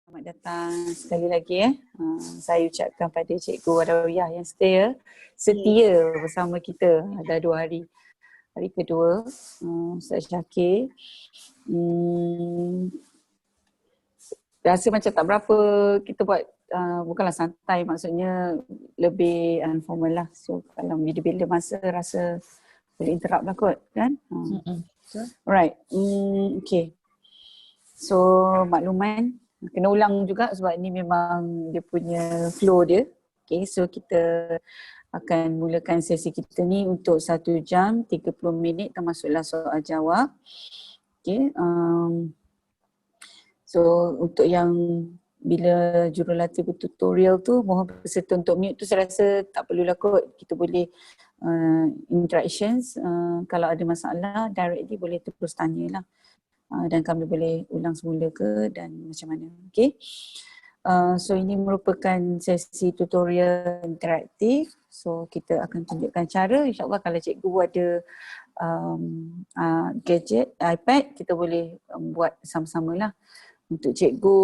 Selamat datang sekali lagi saya ucapkan pada Cikgu Wadawiyah yang setia bersama kita dah 2 hari. Hari kedua, Ustaz Syakir. Rasa macam tak berapa kita buat, bukanlah santai, maksudnya lebih informal lah. So kalau bila masa rasa boleh interrupt lah kot kan. Alright, okay. So makluman kena ulang juga sebab ni memang dia punya flow dia. Okay, so kita akan mulakan sesi kita ni untuk 1 jam 30 minit termasuklah soal jawab. Okay, so untuk yang bila jurulatih tutorial tu mohon peserta untuk mute tu saya rasa tak perlulah kot. Kita boleh interactions, kalau ada masalah directly boleh terus tanyalah. Dan kami boleh ulang semula ke dan macam mana. Okay. So ini merupakan sesi tutorial interaktif. So kita akan tunjukkan cara. InsyaAllah kalau cikgu ada gadget, iPad, kita boleh buat sama-sama lah. Untuk cikgu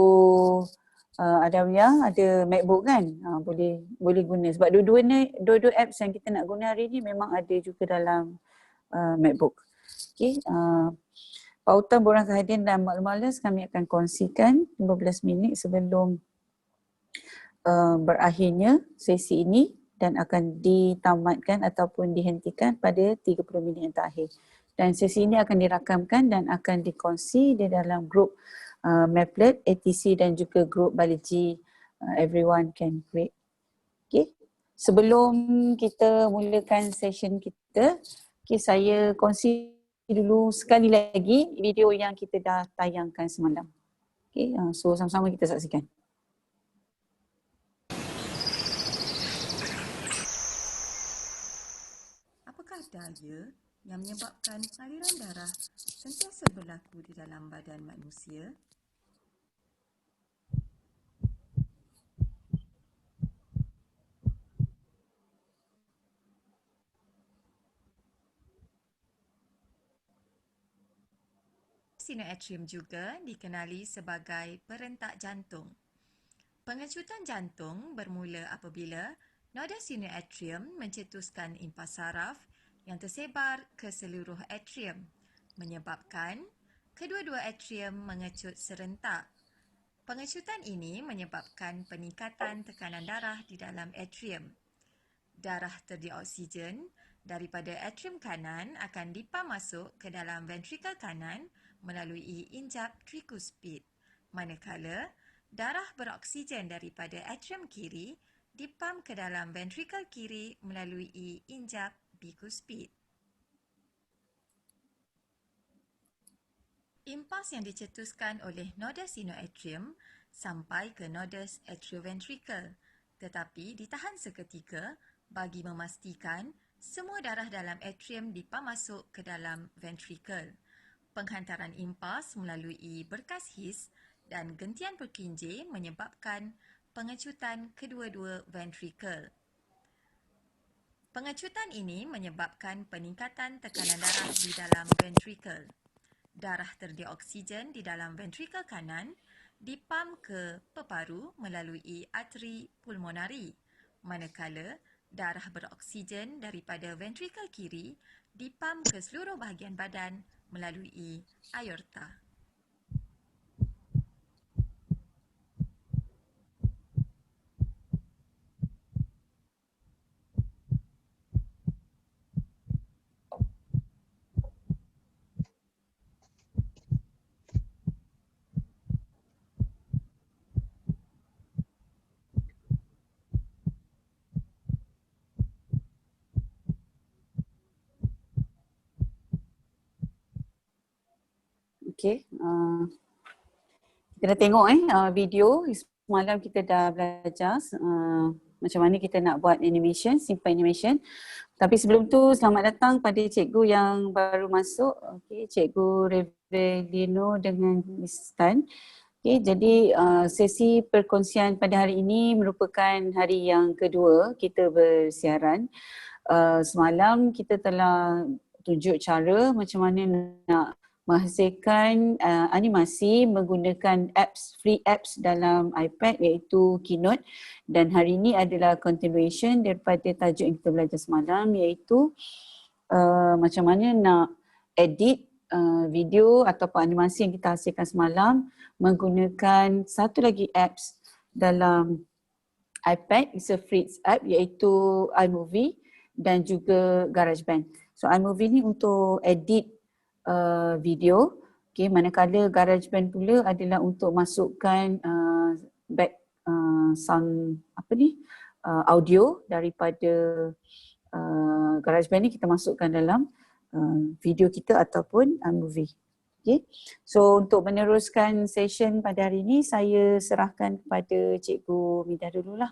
Adawiyah ada MacBook kan, boleh guna. Sebab dua-dua apps yang kita nak guna hari ni memang ada juga dalam MacBook. Okay. Pautan borang kehadiran dan maklum-maklum kami akan kongsikan 15 minit sebelum berakhirnya sesi ini dan akan ditamatkan ataupun dihentikan pada 30 minit yang terakhir. Dan sesi ini akan dirakamkan dan akan dikongsi di dalam grup Maplet, ATC dan juga grup Baliji, everyone can create. Okay. Sebelum kita mulakan session kita, okay, saya kongsi dulu sekali lagi video yang kita dah tayangkan semalam. Okay, so sama-sama kita saksikan. Apakah daya yang menyebabkan aliran darah sentiasa berlaku di dalam badan manusia? Sinoatrium juga dikenali sebagai perentak jantung. Pengecutan jantung bermula apabila noda sinoatrium mencetuskan impas saraf yang tersebar ke seluruh atrium, menyebabkan kedua-dua atrium mengecut serentak. Pengecutan ini menyebabkan peningkatan tekanan darah di dalam atrium. Darah terdia oksigen daripada atrium kanan akan dipam masuk ke dalam ventrikel kanan melalui injap tricuspid, manakala darah beroksigen daripada atrium kiri dipam ke dalam ventrikel kiri melalui injap bicuspid. Impas yang dicetuskan oleh noda sinoatrium sampai ke nodus atrioventricle, tetapi ditahan seketika bagi memastikan semua darah dalam atrium dipam masuk ke dalam ventricle. Penghantaran impas melalui berkas his dan gentian berkinjir menyebabkan pengecutan kedua-dua ventricle. Pengecutan ini menyebabkan peningkatan tekanan darah di dalam ventricle. Darah terdia oksigen di dalam ventrikel kanan dipam ke peparu melalui arteri pulmonari, manakala darah beroksigen daripada ventrikel kiri dipam ke seluruh bahagian badan melalui aorta. Okay, kita dah tengok video semalam. Kita dah belajar macam mana kita nak buat animation, simple animation. Tapi sebelum tu selamat datang pada cikgu yang baru masuk. Okay, Cikgu Revelino dengan Miss Tan. Okay, jadi sesi perkongsian pada hari ini merupakan hari yang kedua kita bersiaran. Semalam kita telah tunjuk cara macam mana nak menghasilkan animasi menggunakan free apps dalam iPad iaitu Keynote, dan hari ini adalah continuation daripada tajuk yang kita belajar semalam iaitu macam mana nak edit video ataupun animasi yang kita hasilkan semalam menggunakan satu lagi apps dalam iPad, it's a free app iaitu iMovie dan juga GarageBand. So iMovie ni untuk edit video, okay, manakala GarageBand pula adalah untuk masukkan back sound audio daripada GarageBand ni kita masukkan dalam video kita ataupun movie. Okay. So untuk meneruskan session pada hari ini saya serahkan kepada Cikgu Midah dululah.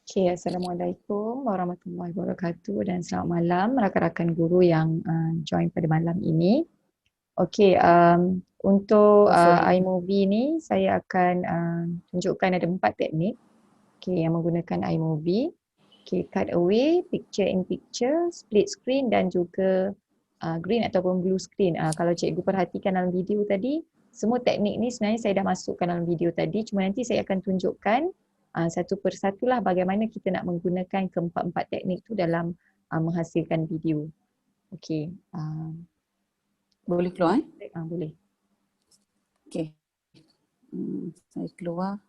Okay, Assalamualaikum warahmatullahi wabarakatuh dan selamat malam rakan-rakan guru yang join pada malam ini. Okay, untuk iMovie ni saya akan tunjukkan ada 4 teknik yang menggunakan iMovie. Okay, cutaway, picture in picture, split screen dan juga green ataupun blue screen. Kalau cikgu perhatikan dalam video tadi, semua teknik ni sebenarnya saya dah masukkan dalam video tadi, cuma nanti saya akan tunjukkan satu persatulah bagaimana kita nak menggunakan keempat-empat teknik tu dalam menghasilkan video. Okey. Boleh keluar? Boleh. Okey. Saya keluar.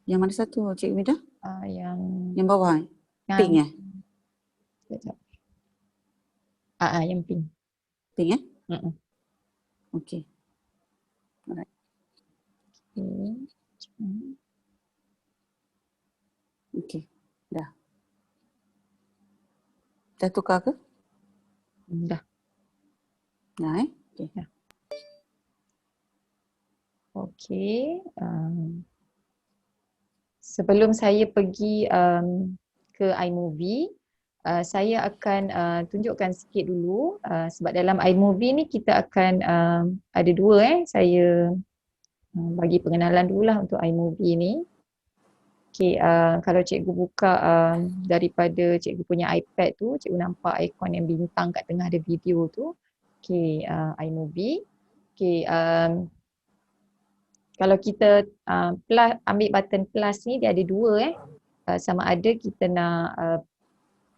Yang mana satu Cikgu Midah? Yang bawah. Pink Sekejap. Yang pink. Pink Okey. Alright. Okey, dah. Dah tukar ke? Dah. Dah Okey. Dah. Okey. Sebelum saya pergi ke iMovie, saya akan tunjukkan sikit dulu sebab dalam iMovie ni kita akan ada dua saya bagi pengenalan dululah untuk iMovie ni. Okay, kalau cikgu buka daripada cikgu punya iPad tu, cikgu nampak ikon yang bintang kat tengah ada video tu. Okay, iMovie. Okay, kalau kita ambil button plus ni, dia ada dua sama ada kita nak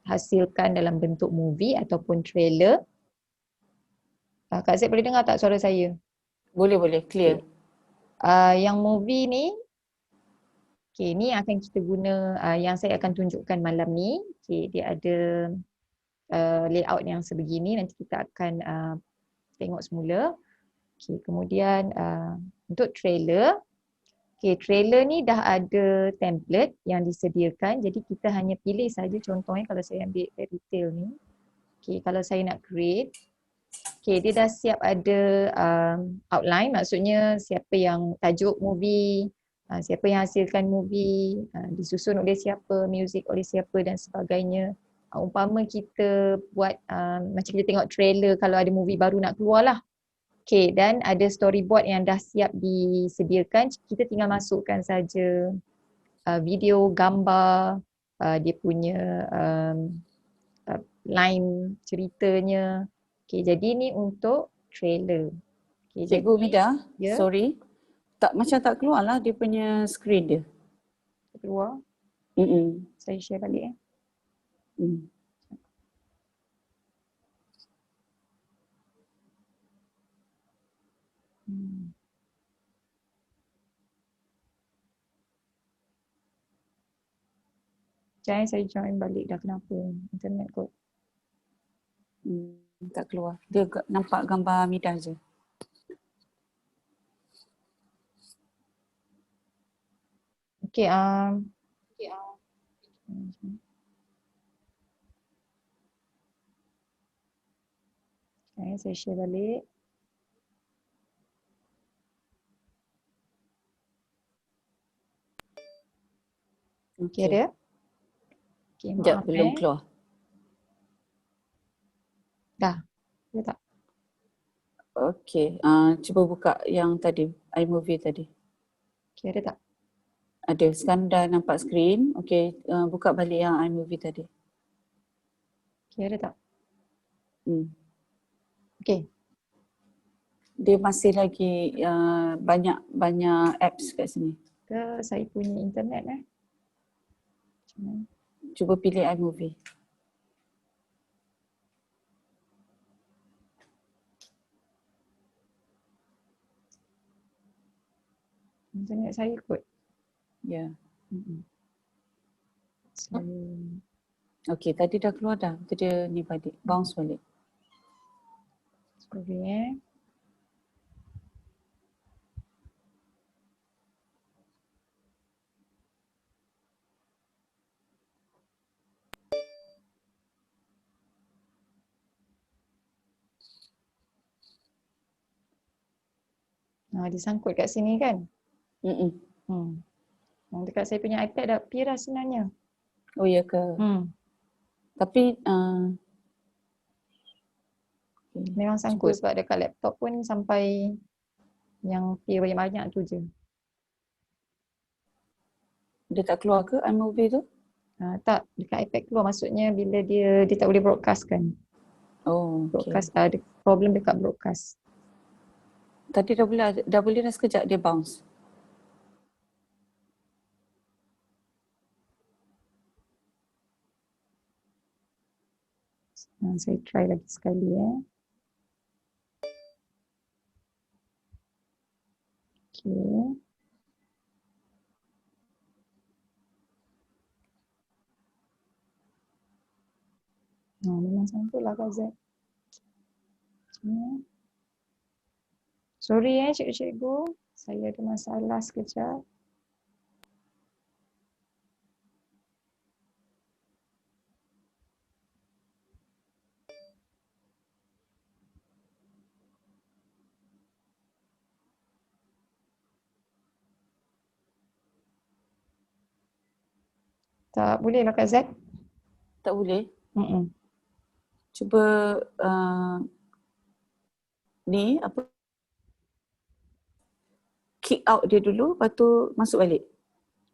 hasilkan dalam bentuk movie ataupun trailer. Kak Zaid boleh dengar tak suara saya? Boleh, clear. Yang movie ni, okay, ni akan kita guna yang saya akan tunjukkan malam ni. Okay, dia ada layout yang sebegini, nanti kita akan tengok semula. Okay, kemudian untuk trailer, okay, trailer ni dah ada template yang disediakan, jadi kita hanya pilih saja contohnya kalau saya ambil fairy tale ni. Okay, kalau saya nak create, okay, dia dah siap ada outline, maksudnya siapa yang tajuk movie, siapa yang hasilkan movie, disusun oleh siapa, music oleh siapa dan sebagainya. Umpama kita buat macam kita tengok trailer kalau ada movie baru nak keluar lah. Okay, dan ada storyboard yang dah siap disediakan, kita tinggal masukkan saja video, gambar, dia punya line ceritanya. Okay, jadi ni untuk trailer. Okay, Cikgu Midah, ya? Sorry. Macam tak keluar lah dia punya screen dia. Keluar. Saya share balik Jangan saya join balik dah, kenapa? Internet kot. Tak keluar. Dia nampak gambar Midah je. Okay, saya share balik. Okay, ada? Okay, Sekejap, belum keluar. Dah, ada tak? Okay, cuba buka yang tadi, iMovie tadi. Okay, ada tak? Ada, sekarang dah nampak screen. Okay, buka balik yang iMovie tadi. Okay, ada tak? Hmm. Okay. Dia masih lagi banyak apps kat sini. Ke saya punya internet Macam mana? Cuba pilih iMovie. Internet saya kot. Ya. Mm-mm. Saya Okey, tadi dah keluar dah. Tu dia ni balik, bounce balik. sorry Dia sangkut kat sini kan? Mm-mm. Yang dekat saya punya iPad dah pergi dah sebenarnya. Oh ya ke? Tapi Memang sangkut sebab dekat laptop pun sampai yang pergi banyak-banyak tu je. dia tak keluar ke iMovie tu? Tak, dekat iPad keluar maksudnya bila dia tak boleh broadcast kan. Oh, okey. Broadcast ada problem dekat broadcast. Tadi dah boleh dah sekejap dia bounce. Saya try lagi sekali Okay. Memang sangkut lah Kak Z. Sorry cikgu-cikgu. Saya ada masalah sekejap. Tak boleh lah Kak Z. Tak boleh? Mm-mm. Cuba ni apa? Kick out dia dulu, lepas tu masuk balik.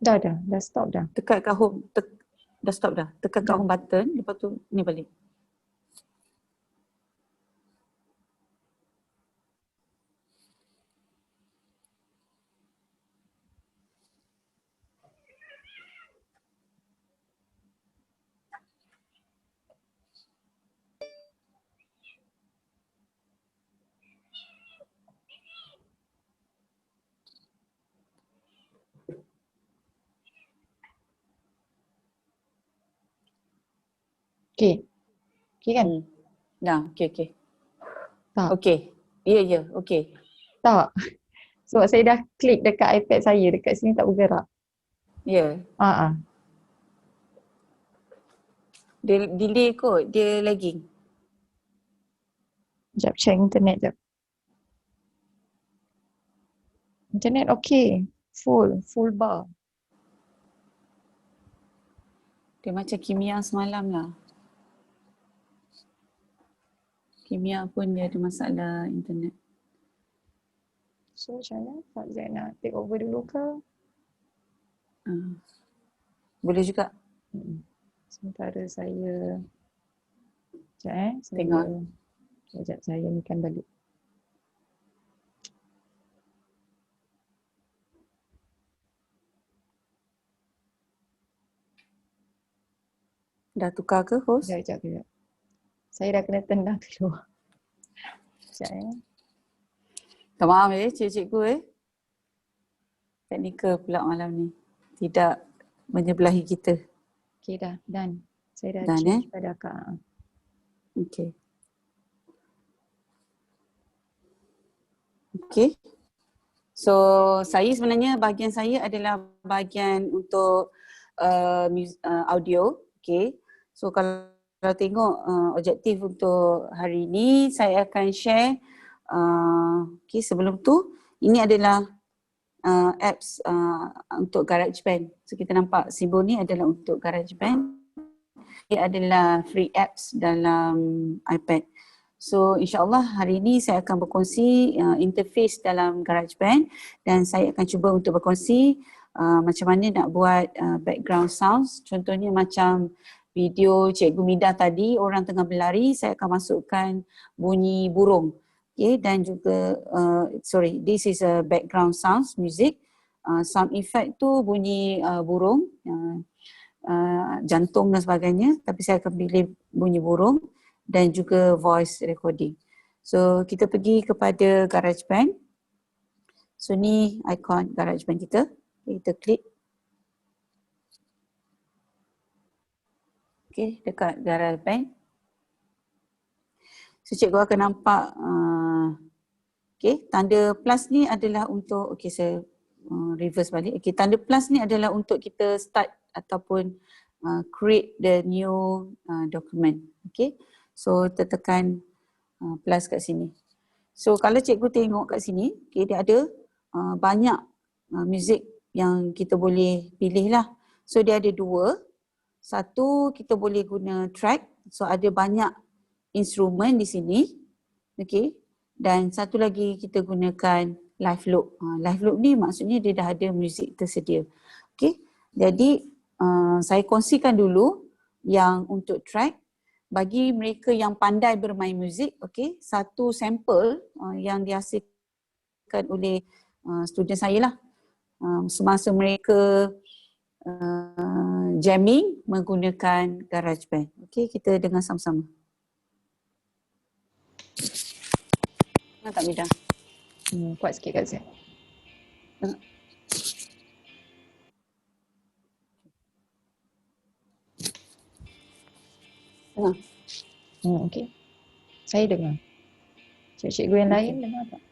Dah stop dah. Tekan kat home, dah stop dah. Tekan kat Dah. home button, lepas tu ni balik. Okay. Okay kan? Dah, okey. Tak. Okey. Ya, okey. Tak. Sebab saya dah klik dekat iPad saya. Dekat sini tak bergerak. Ya. Dia delay kot, dia lagging. Sekejap check internet jap. Internet okay. Full bar. Dia macam Kimia semalam lah. Kimia pun dia ada masalah internet. So macam mana? Kak Z nak take over dulu ke? Boleh juga. Sementara saya sekejap Tengok. Sekejap saya ni kan balik. Dah tukar ke host? Sekejap. Saya dah kena tendang keluar. Sekejap Tak maaf cikgu Teknikal pula malam ni. Tidak menyebelahi kita. Okay dah, done. Saya dah Done, change pada Kak. Okay. Okay. So saya sebenarnya bahagian saya adalah bahagian untuk audio. Okay. So kalau tengok objektif untuk hari ini, saya akan share. Okay, sebelum tu ini adalah apps untuk GarageBand. So kita nampak simbol ni adalah untuk GarageBand. Dia adalah free apps dalam iPad. So insyaAllah hari ini saya akan berkongsi interface dalam GarageBand dan saya akan cuba untuk berkongsi macam mana nak buat background sounds. Contohnya macam video Cikgu Midah tadi, orang tengah berlari, saya akan masukkan bunyi burung. Okay, dan juga, this is a background sounds, music. Sound effect tu bunyi burung, jantung dan sebagainya, tapi saya akan pilih bunyi burung dan juga voice recording. So kita pergi kepada GarageBand. So ni icon GarageBand kita. Kita klik. Okay, dekat GarageBand. So cikgu akan nampak tanda plus ni adalah untuk, saya reverse balik. Tanda plus ni adalah untuk kita start ataupun create the new document. So tekan plus kat sini. So kalau cikgu tengok kat sini, dia ada banyak muzik yang kita boleh pilih lah. So dia ada dua. Satu, kita boleh guna track. So ada banyak instrumen di sini. Dan satu lagi kita gunakan live loop. Live loop ni maksudnya dia dah ada muzik tersedia. Jadi saya kongsikan dulu yang untuk track. Bagi mereka yang pandai bermain muzik, satu sampel yang dihasilkan oleh student saya lah. Semasa mereka jamming menggunakan GarageBand. Kita dengar sama-sama. Tak Midah? Kuat sikit kat saya. Okey. Saya dengar. Cikgu yang lain dengar tak?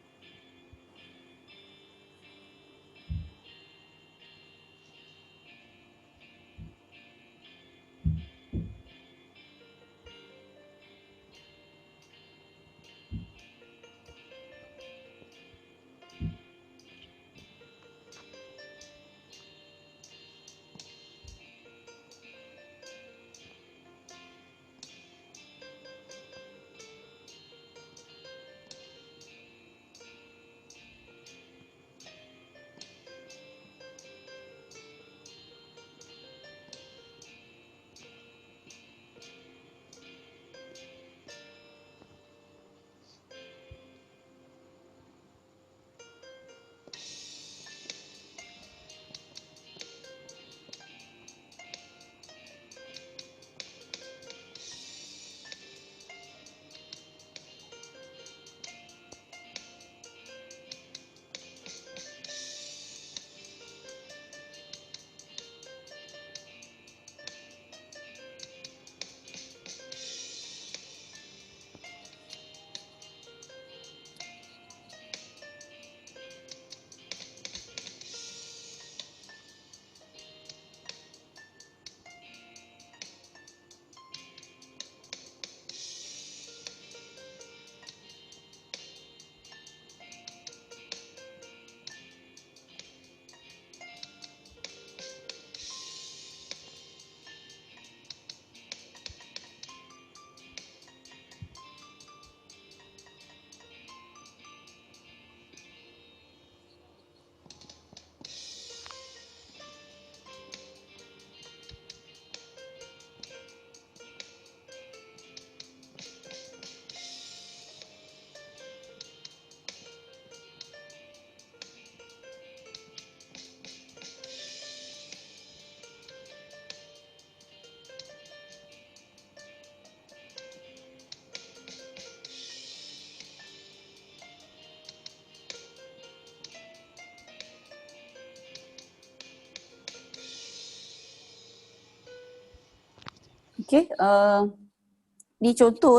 Ni contoh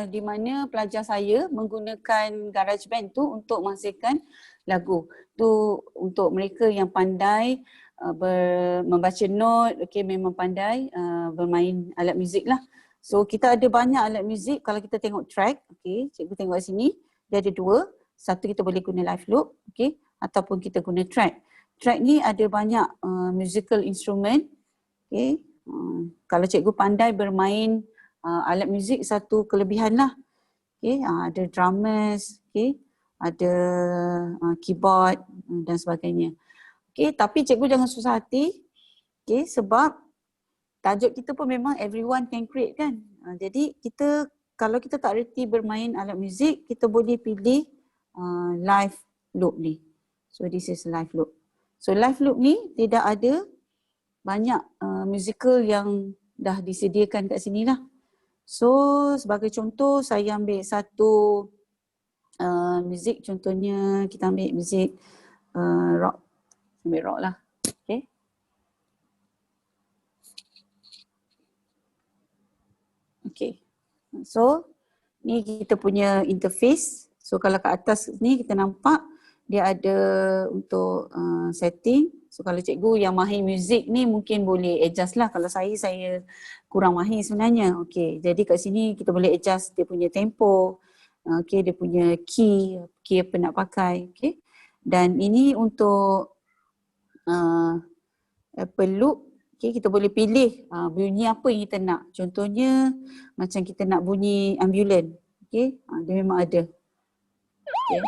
di mana pelajar saya menggunakan GarageBand tu untuk menghasilkan lagu. Tu untuk mereka yang pandai membaca not, memang pandai bermain alat muzik lah. So kita ada banyak alat muzik. Kalau kita tengok track, cikgu tengok kat sini, dia ada dua. Satu kita boleh guna live loop, ataupun kita guna track. Track ni ada banyak musical instrument. Kalau cikgu pandai bermain alat muzik, satu kelebihan lah. Ada drummers, ada keyboard dan sebagainya. Tapi cikgu jangan susah hati, sebab tajuk kita pun memang everyone can create kan. Jadi kita kalau kita tak reti bermain alat muzik, kita boleh pilih live loop ni. So this is live loop. So live loop ni tidak ada banyak musical yang dah disediakan kat sini lah. So sebagai contoh saya ambil satu muzik, contohnya kita ambil muzik rock. Ambil rock lah. Okay. Okay. So ni kita punya interface. So kalau kat atas ni kita nampak dia ada untuk setting. So kalau cikgu yang mahir muzik ni mungkin boleh adjust lah. Kalau saya kurang mahir sebenarnya. Okay, jadi kat sini kita boleh adjust dia punya tempo. Okay, dia punya key apa nak pakai. Okay. Dan ini untuk loop. Okay, kita boleh pilih bunyi apa yang kita nak. Contohnya macam kita nak bunyi ambulan. Okay, dia memang ada. Okay.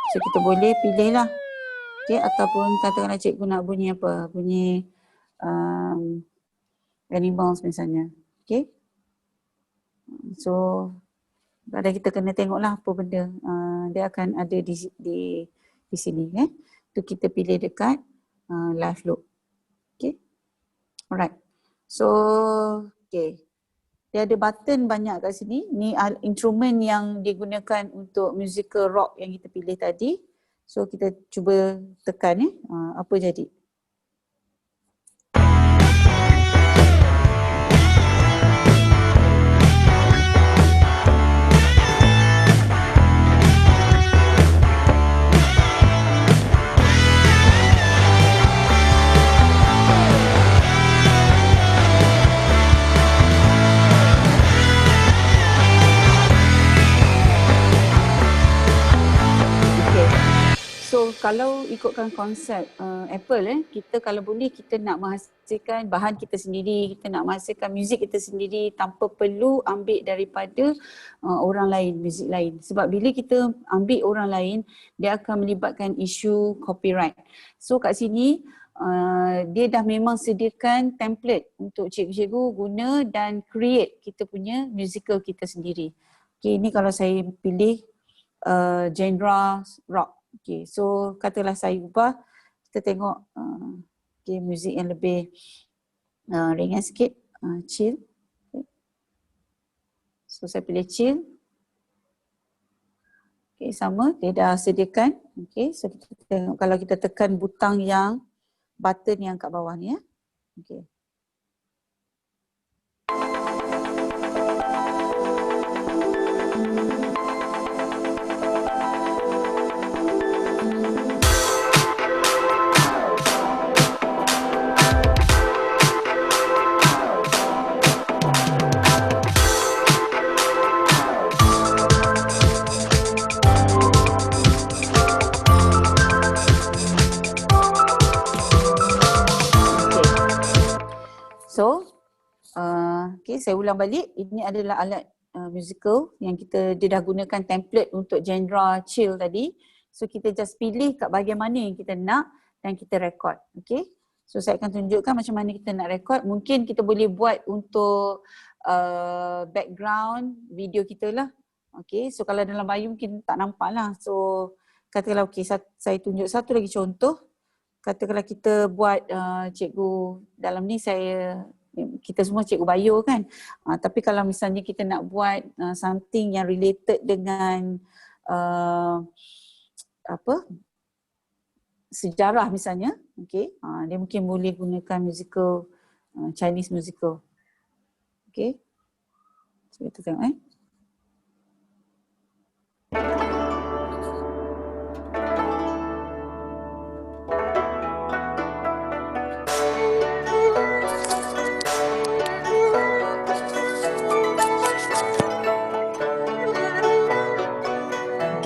So kita boleh pilih lah. Okay, ataupun katakanlah cikgu nak bunyi apa. Bunyi animals misalnya. Okay. So kadang kita kena tengoklah apa benda. Dia akan ada di sini. Tu kita pilih dekat live loop. Okay. Alright. So, okay. Dia ada button banyak kat sini. Ni instrumen yang digunakan untuk musical rock yang kita pilih tadi. So, kita cuba tekan apa jadi. So kalau ikutkan konsep Apple kita kalau boleh kita nak menghasilkan bahan kita sendiri, kita nak menghasilkan muzik kita sendiri tanpa perlu ambil daripada orang lain, muzik lain. Sebab bila kita ambil orang lain, dia akan melibatkan isu copyright. So kat sini dia dah memang sediakan template untuk cikgu-cikgu guna dan create kita punya musical kita sendiri. Okay, ini kalau saya pilih genre rock. Okay, so katalah saya ubah, kita tengok okay, muzik yang lebih ringan sikit, chill. Okay. So saya pilih chill. Okay, sama, dia dah sediakan. Okay, so kita tengok kalau kita tekan butang yang button yang kat bawah ni ya. Okay. So, okay, saya ulang balik. Ini adalah alat musical yang dia dah gunakan template untuk genre chill tadi. So, kita just pilih kat bahagian mana yang kita nak dan kita record. Okay. So, saya akan tunjukkan macam mana kita nak record. Mungkin kita boleh buat untuk background video kita lah. Okay. So, kalau dalam bayu mungkin tak nampak lah. So, katakanlah okay, saya tunjuk satu lagi contoh. Katakanlah kita buat cikgu dalam ni kita semua cikgu bio kan. Tapi kalau misalnya kita nak buat something yang related dengan sejarah misalnya, okay, dia mungkin boleh gunakan musical, Chinese musical. Okay. So kita tengok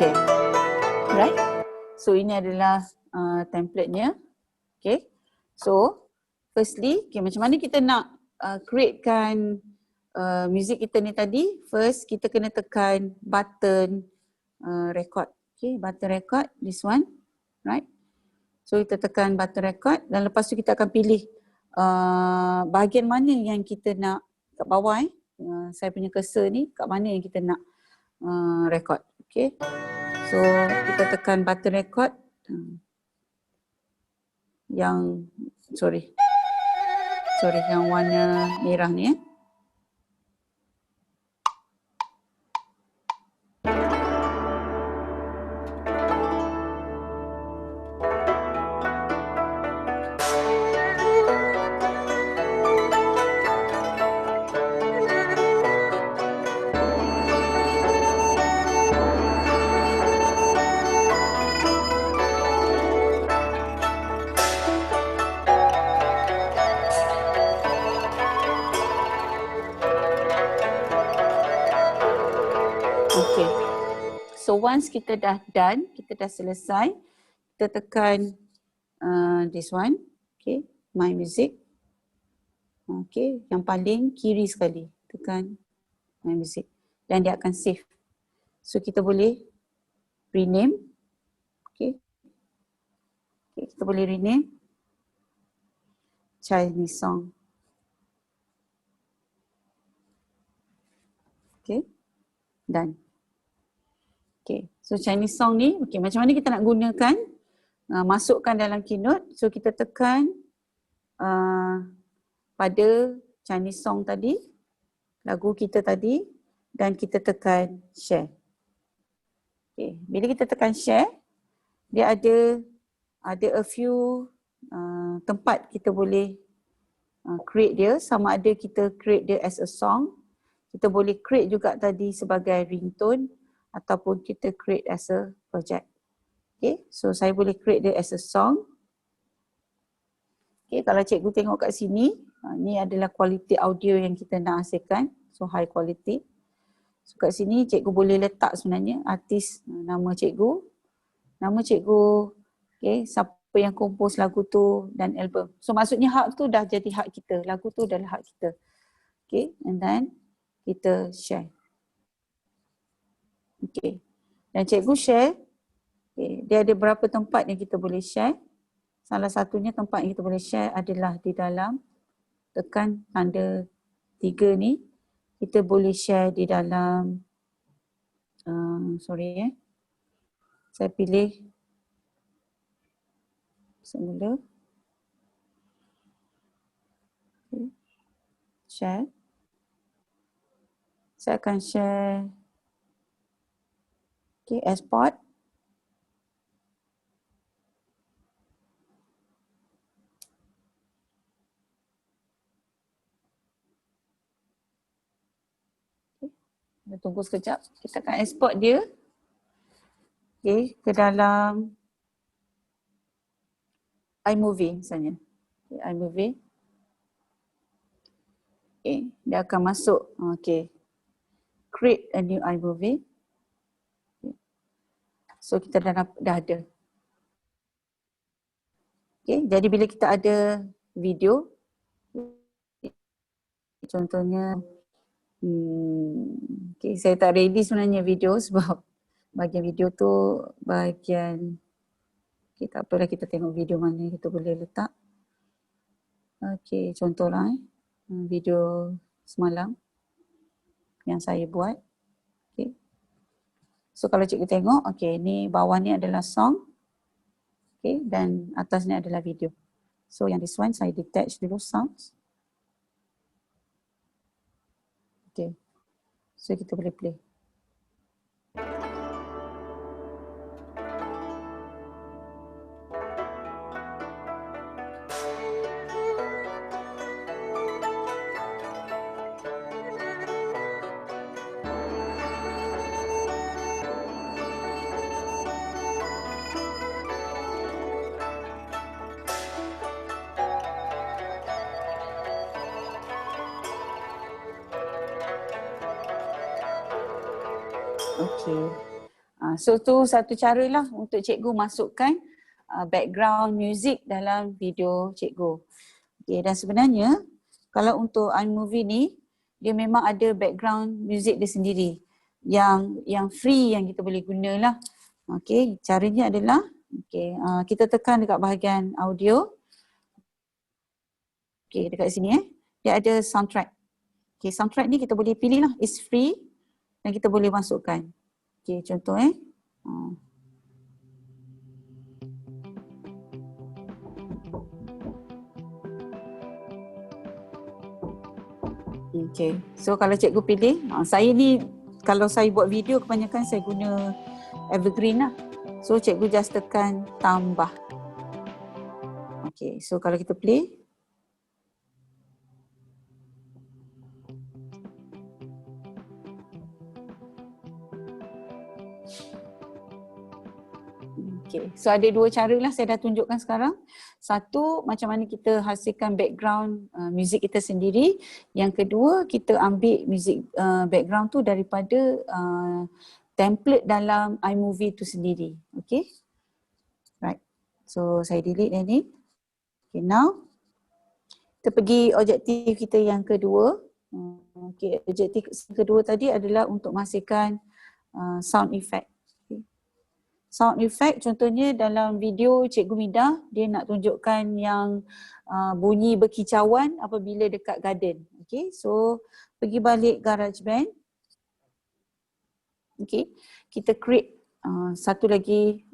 Okay, right. So ini adalah template-nya. Okay. So firstly, okay, macam mana kita nak createkan music kita ni tadi? First kita kena tekan button record. Okay, button record, this one, right. So kita tekan button record dan lepas tu kita akan pilih bahagian mana yang kita nak kat bawah saya punya cursor ni kat mana yang kita nak record. Okay. So kita tekan button record yang sorry yang warna merah ni Okay. So once kita dah done, kita dah selesai, kita tekan this one, okay, my music. Okay, yang paling kiri sekali, tekan my music dan dia akan save. So kita boleh rename, okay, kita boleh rename Chinese song. Okay, done. Okay, so Chinese song ni, okay, macam mana kita nak gunakan, masukkan dalam Keynote. So kita tekan pada Chinese song tadi, lagu kita tadi, dan kita tekan share. Okay, bila kita tekan share, dia ada a few tempat kita boleh create dia, sama ada kita create dia as a song, kita boleh create juga tadi sebagai ringtone, ataupun kita create as a project. Okay, so saya boleh create dia as a song. Okay, kalau cikgu tengok kat sini, ni adalah kualiti audio yang kita nak hasilkan. So high quality. So kat sini cikgu boleh letak sebenarnya artis, nama cikgu, okay, siapa yang compose lagu tu dan album. So maksudnya hak tu dah jadi hak kita, lagu tu adalah hak kita. Okay, and then kita share. Okay, dan cikgu share, okay, dia ada berapa tempat yang kita boleh share. Salah satunya tempat yang kita boleh share adalah di dalam, tekan tanda 3 ni, kita boleh share di dalam, saya pilih semula, okay. Share, saya akan share, okay, export. Kita tunggu sekejap, kita akan export dia, okay, ke dalam iMovie misalnya. Okay, iMovie. Okay, dia akan masuk, okay, create a new iMovie. Okay. So kita dah ada. Okay, jadi bila kita ada video, contohnya, okay, saya tak ready sebenarnya video sebab bahagian video tu bahagian, okay, tak apalah, kita tengok video mana kita boleh letak. Okay, contohlah video semalam yang saya buat. Okay. So kalau cikgu tengok, okay, ni bawah ni adalah song, okay, dan atas ni adalah video. So yang this one saya detach dulu sounds. Okay, so kita boleh play. Okay. So tu satu cara lah untuk cikgu masukkan background music dalam video cikgu. Okay, dan sebenarnya kalau untuk iMovie ni, dia memang ada background music dia sendiri yang free yang kita boleh gunalah. Okay, caranya adalah, okay, kita tekan dekat bahagian audio. Okay, dekat sini dia ada soundtrack. Okay, soundtrack ni kita boleh pilih lah, it's free dan kita boleh masukkan. Okay, contoh Okay, so kalau cikgu pilih, saya ni kalau saya buat video kebanyakan saya guna evergreen lah. So cikgu just tekan tambah. Okay, so kalau kita play. Okay, so ada dua cara lah saya dah tunjukkan sekarang. Satu, macam mana kita hasilkan background muzik kita sendiri. Yang kedua, kita ambil muzik background tu daripada template dalam iMovie tu sendiri. Okay, right. So saya delete yang ni. Okay, now kita pergi objektif kita yang kedua. Okay, objektif kedua tadi adalah untuk menghasilkan sound effect. Sound effect contohnya dalam video Cikgu Midah, dia nak tunjukkan yang bunyi berkicauan apabila dekat garden. Okay, so pergi balik GarageBand. Okay, kita create satu lagi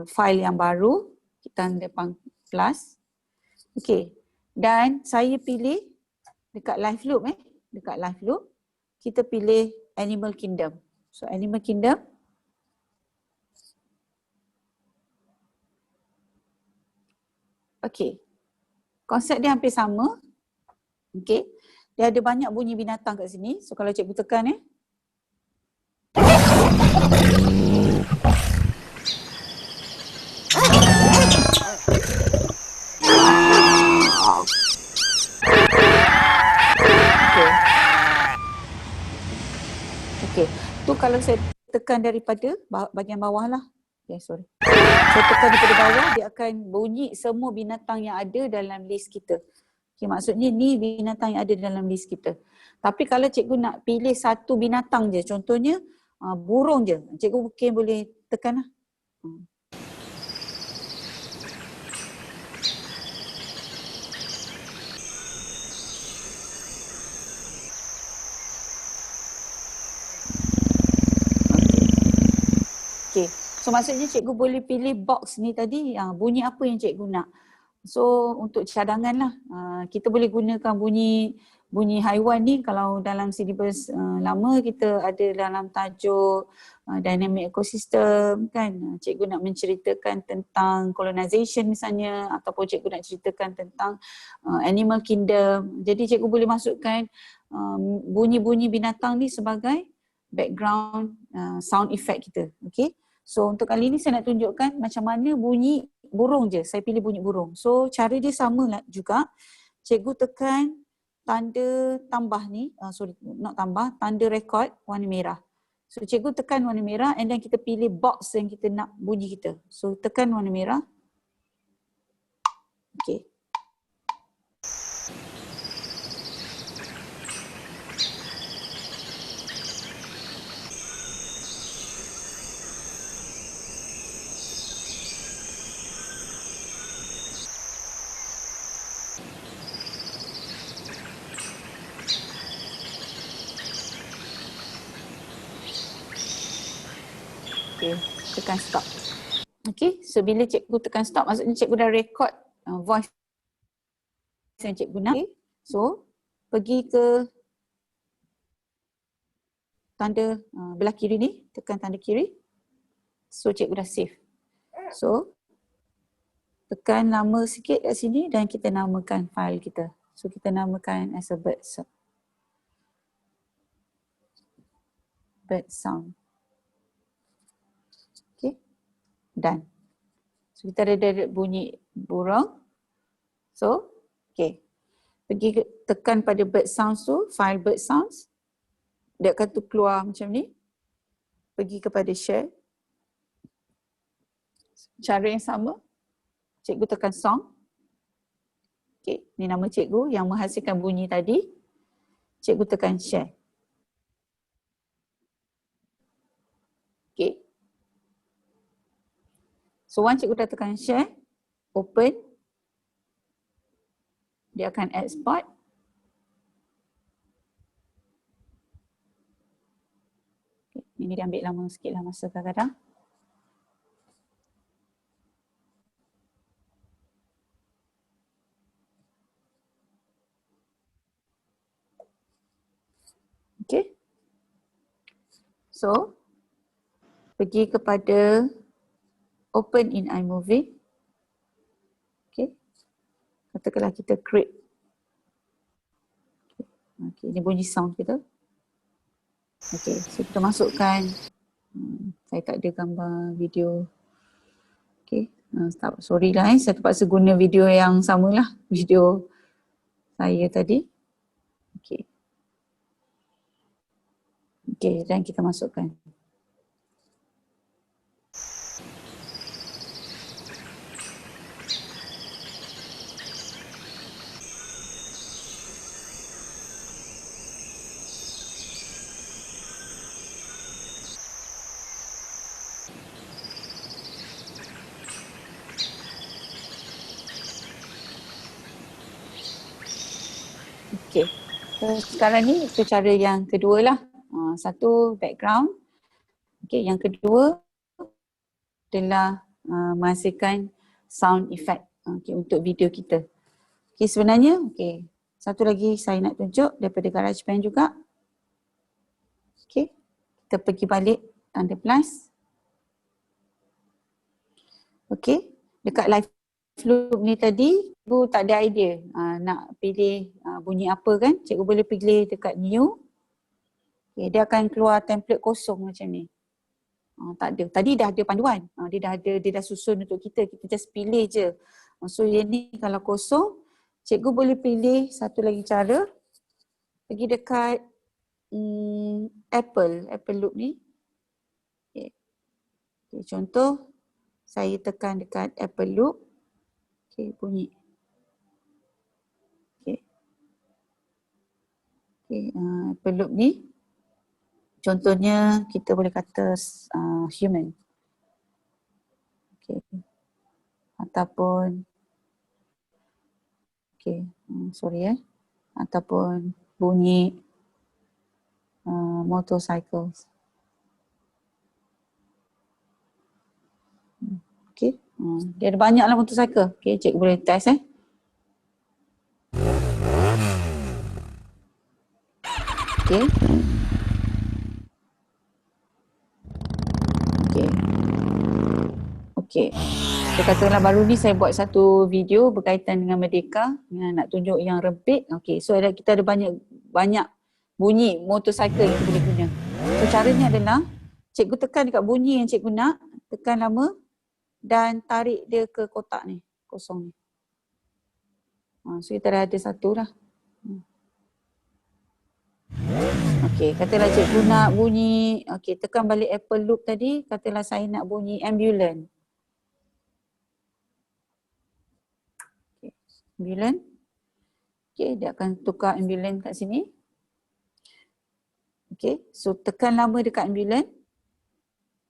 file yang baru. Kita depan plus. Okay, dan saya pilih dekat live loop dekat live loop kita pilih Animal Kingdom. So Animal Kingdom. Okay. Konsep dia hampir sama. Okay. Dia ada banyak bunyi binatang kat sini. So kalau cikgu tekan Okay. Tu kalau saya tekan daripada bahagian bawah lah. Okay, sorry. Saya tekan daripada bawah, dia akan bunyi semua binatang yang ada dalam list kita. Okay, maksudnya ni binatang yang ada dalam list kita. Tapi kalau cikgu nak pilih satu binatang je, contohnya burung je, cikgu mungkin boleh tekan lah. Okay. So maksudnya cikgu boleh pilih box ni tadi, bunyi apa yang cikgu nak. So untuk cadangan lah, kita boleh gunakan bunyi haiwan ni. Kalau dalam silibus lama kita ada dalam tajuk dynamic ecosystem kan, cikgu nak menceritakan tentang colonization misalnya, ataupun cikgu nak ceritakan tentang animal kingdom. Jadi cikgu boleh masukkan bunyi-bunyi binatang ni sebagai background sound effect kita. Okay. So untuk kali ni saya nak tunjukkan macam mana bunyi burung je. Saya pilih bunyi burung. So cara dia sama lah juga. Cikgu tekan tanda tambah ni, tanda record warna merah. So cikgu tekan warna merah and then kita pilih box yang kita nak bunyi kita. So tekan warna merah. Okay. Okay, tekan stop. Okay, so bila cikgu tekan stop, maksudnya cikgu dah record voice yang cikgu nak. Okay. So, pergi ke tanda belah kiri ni, tekan tanda kiri. So, cikgu dah save. So, tekan nama sikit kat sini dan kita namakan file kita. So, kita namakan as a bird sound. Done. So kita ada bunyi burung. So, okay. Pergi tekan pada bird sounds tu, file bird sounds. Dia akan tu keluar macam ni. Pergi kepada share. Cara yang sama. Cikgu tekan song. Okay, ni nama cikgu yang menghasilkan bunyi tadi. Cikgu tekan share. Okay. So once cikgu dah tekan share, open, dia akan export. Ini dia ambil lama sikit lah masa kadang-kadang. Okay. So, pergi kepada open in iMovie. Okay. Katakanlah kita create. Okay, ini bunyi sound kita. Okay, so kita masukkan. Saya tak ada gambar video. Okay, sorry lah saya terpaksa guna video yang samalah. Video saya tadi. Okay. Okay, dan kita masukkan. Okay, so sekarang ni itu cara yang kedua lah. Satu background. Okay, yang kedua adalah menghasilkan sound effect untuk video kita. Okay, sebenarnya satu lagi saya nak tunjuk daripada GarageBand juga. Okay, kita pergi balik tanda plus. Okay, dekat live loop ni tadi cikgu tak ada idea nak pilih bunyi apa kan. Cikgu boleh pilih dekat new. Okay, dia akan keluar template kosong macam ni. Tak ada. Tadi dah ada panduan. Dia dah ada, dia dah susun untuk kita. Kita just pilih je. So yang ni kalau kosong, cikgu boleh pilih satu lagi cara. Pergi dekat Apple loop ni. Okay. Okay, contoh, saya tekan dekat Apple loop. Okay, bunyi. Okay. Okay, Apple loop ni. Contohnya kita boleh kata human. Okay. Ataupun ataupun bunyi motorcycles. Okay. Dia ada banyaklah motorcycle. Okay, cikgu boleh test Okay. Okay. So katakanlah baru ni saya buat satu video berkaitan dengan Merdeka, nak tunjuk yang rempit. Okay, so kita ada banyak bunyi motorcycle yang kita boleh guna. So caranya adalah cikgu tekan dekat bunyi yang cikgu nak, tekan lama dan tarik dia ke kotak ni, kosong ni. So kita dah ada satu lah. Okay, katalah cikgu nak bunyi, tekan balik Apple loop tadi, katalah saya nak bunyi ambulance. Ambulance. Okay, dia akan tukar ambulance kat sini. Okay, so tekan lama dekat ambulance.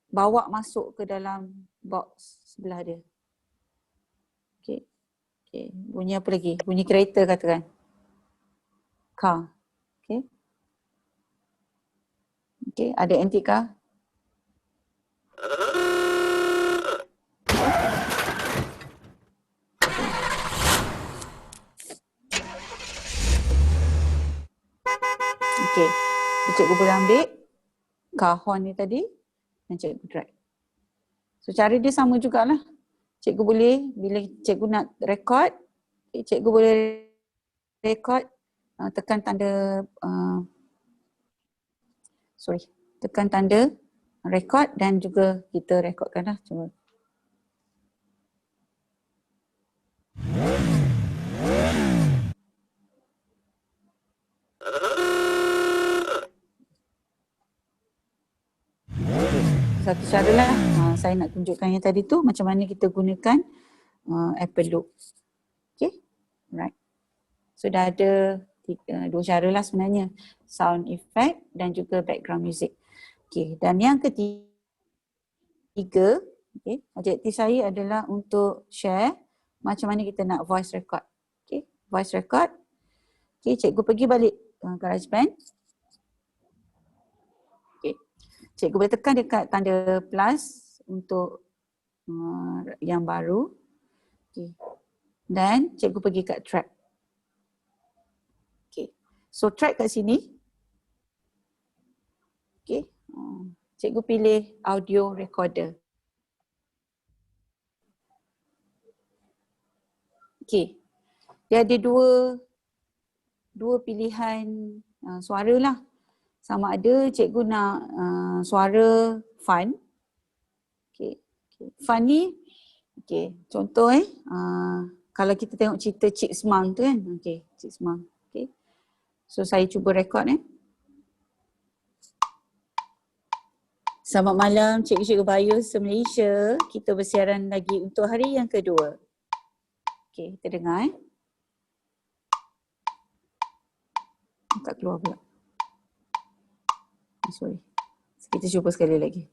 Bawa masuk ke dalam box sebelah dia. Okay. Okay, bunyi apa lagi? Bunyi kereta katakan. Car. Okay. Okay, ada antique car. Okay, so cikgu boleh ambil car horn ni tadi dan cikgu drag. So cara dia sama jugalah. Cikgu boleh, bila cikgu nak record, cikgu boleh record, tekan tanda, tekan tanda record dan juga kita rekodkan lah. Cuba. Satu cara lah, saya nak tunjukkan yang tadi tu macam mana kita gunakan Apple loop. Okay, right. So dah ada dua cara lah sebenarnya, sound effect dan juga background music. Okay, dan yang ketiga, objektif saya adalah untuk share macam mana kita nak voice record. Okay, voice record. Okay, cikgu pergi balik GarageBand. Okay. Cikgu boleh tekan dekat tanda plus untuk yang baru. Okay. Dan cikgu pergi kat track. Okay. So track kat sini. Okay. Cikgu pilih audio recorder. Okay. Dia ada dua pilihan suara lah. Sama ada cikgu nak suara fun. Okay. Fun ni, okay, contoh kalau kita tengok cerita Cik Semang tu kan. Okay, Cik Semang. Okay. So saya cuba rekod . Selamat malam cikgu-cikgu Bayu se-Malaysia. Kita bersiaran lagi untuk hari yang kedua. Okay, kita dengar . Tak keluar pula. Sorry. Kita cuba sekali lagi.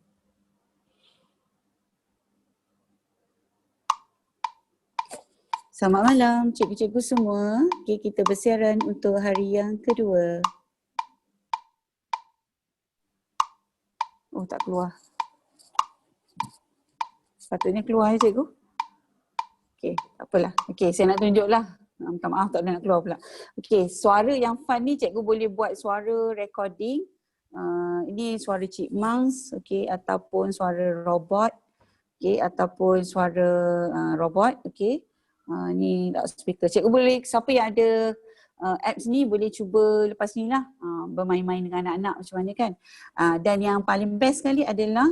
Selamat malam cikgu-cikgu semua. Okay, kita bersiaran untuk hari yang kedua. Oh, tak keluar. Sepatutnya keluar ya cikgu. Okay, tak apalah. Okay, saya nak tunjuklah. Minta maaf tak nak keluar pula. Okay, suara yang fun ni cikgu boleh buat suara recording. Ini suara chipmunks, okay, ataupun suara robot, okay, ataupun suara robot, okay. Ni loudspeaker. Cikgu boleh, siapa yang ada apps ni boleh cuba lepas ni lah bermain-main dengan anak-anak macam mana kan. Dan yang paling best sekali adalah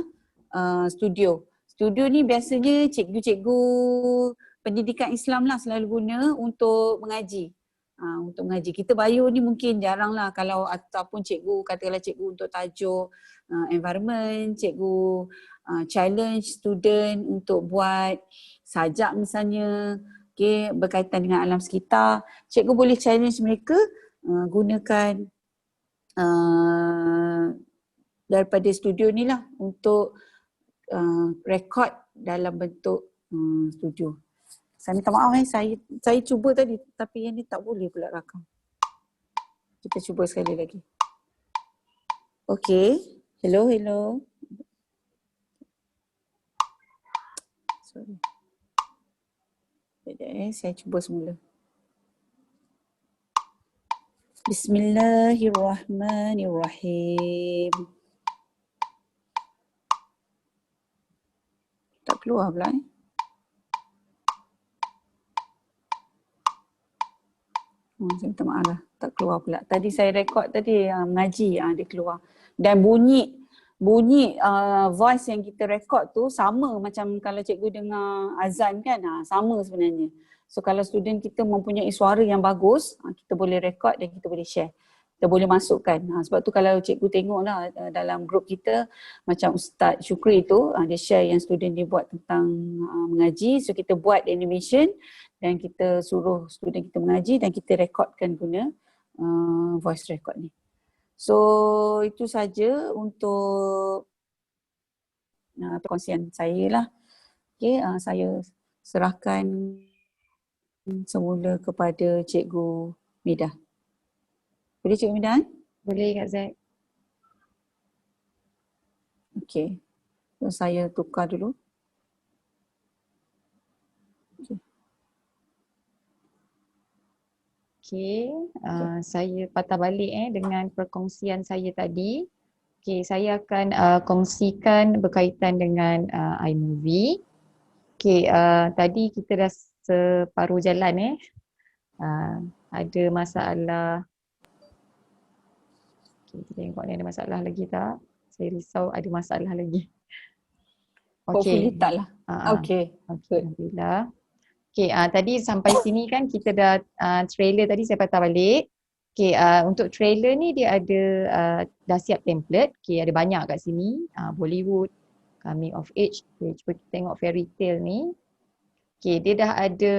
studio. Studio ni biasanya cikgu-cikgu pendidikan Islam lah selalu guna untuk mengaji. Untuk mengaji. Kita Bayu ni mungkin jarang lah kalau ataupun cikgu, katakanlah cikgu untuk tajuk environment, cikgu challenge student untuk buat sajak misalnya, okay, berkaitan dengan alam sekitar. Cikgu boleh challenge mereka gunakan daripada studio ni lah untuk rekod dalam bentuk studio. Saya minta maaf saya cuba tadi tapi yang ni tak boleh pula rakam. Kita cuba sekali lagi. Okay. Hello. Sorry. Sekejap saya cuba semula. Bismillahirrahmanirrahim. Tak keluar pula saya minta maaf lah. Tak keluar pula. Tadi saya rekod tadi mengaji, dia keluar. Dan bunyi voice yang kita rekod tu sama macam kalau cikgu dengar azan kan, sama sebenarnya. So kalau student kita mempunyai suara yang bagus, kita boleh rekod dan kita boleh share. Kita boleh masukkan. Sebab tu kalau cikgu tengok lah dalam grup kita, macam Ustaz Syukri tu, dia share yang student dia buat tentang mengaji. So kita buat animation dan kita suruh student kita mengaji dan kita rekodkan guna voice record ni. So itu saja untuk perkongsian saya lah. Okay, saya serahkan semula kepada Cikgu Midah. Boleh Cikgu Midah? Boleh Kak Zack. Okay, so saya tukar dulu. Okay, saya patah balik dengan perkongsian saya tadi. Okay, saya akan kongsikan berkaitan dengan iMovie. Okay, tadi kita dah separuh jalan ada masalah. Okay, kita tengok ni ada masalah lagi tak? Saya risau ada masalah lagi. Okay. Hopefully tak lah. Okay. Alhamdulillah. Okay, tadi sampai sini kan kita dah trailer tadi saya patah balik. Okay, untuk trailer ni dia ada dah siap template. Okay, ada banyak kat sini. Bollywood, coming of age. Okay, cuba kita tengok fairy tale ni. Okay, dia dah ada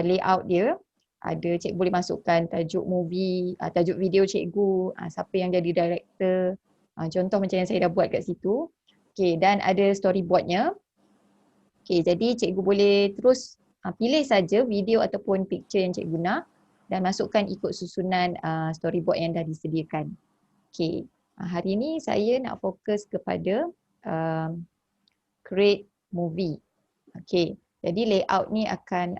layout dia. Ada cikgu boleh masukkan tajuk movie, tajuk video cikgu, siapa yang jadi director. Contoh macam yang saya dah buat kat situ. Okay, dan ada storyboardnya. Okay, jadi cikgu boleh terus pilih saja video ataupun picture yang cikgu nak dan masukkan ikut susunan storyboard yang dah disediakan. Okay, hari ni saya nak fokus kepada create movie. Okay, jadi layout ni akan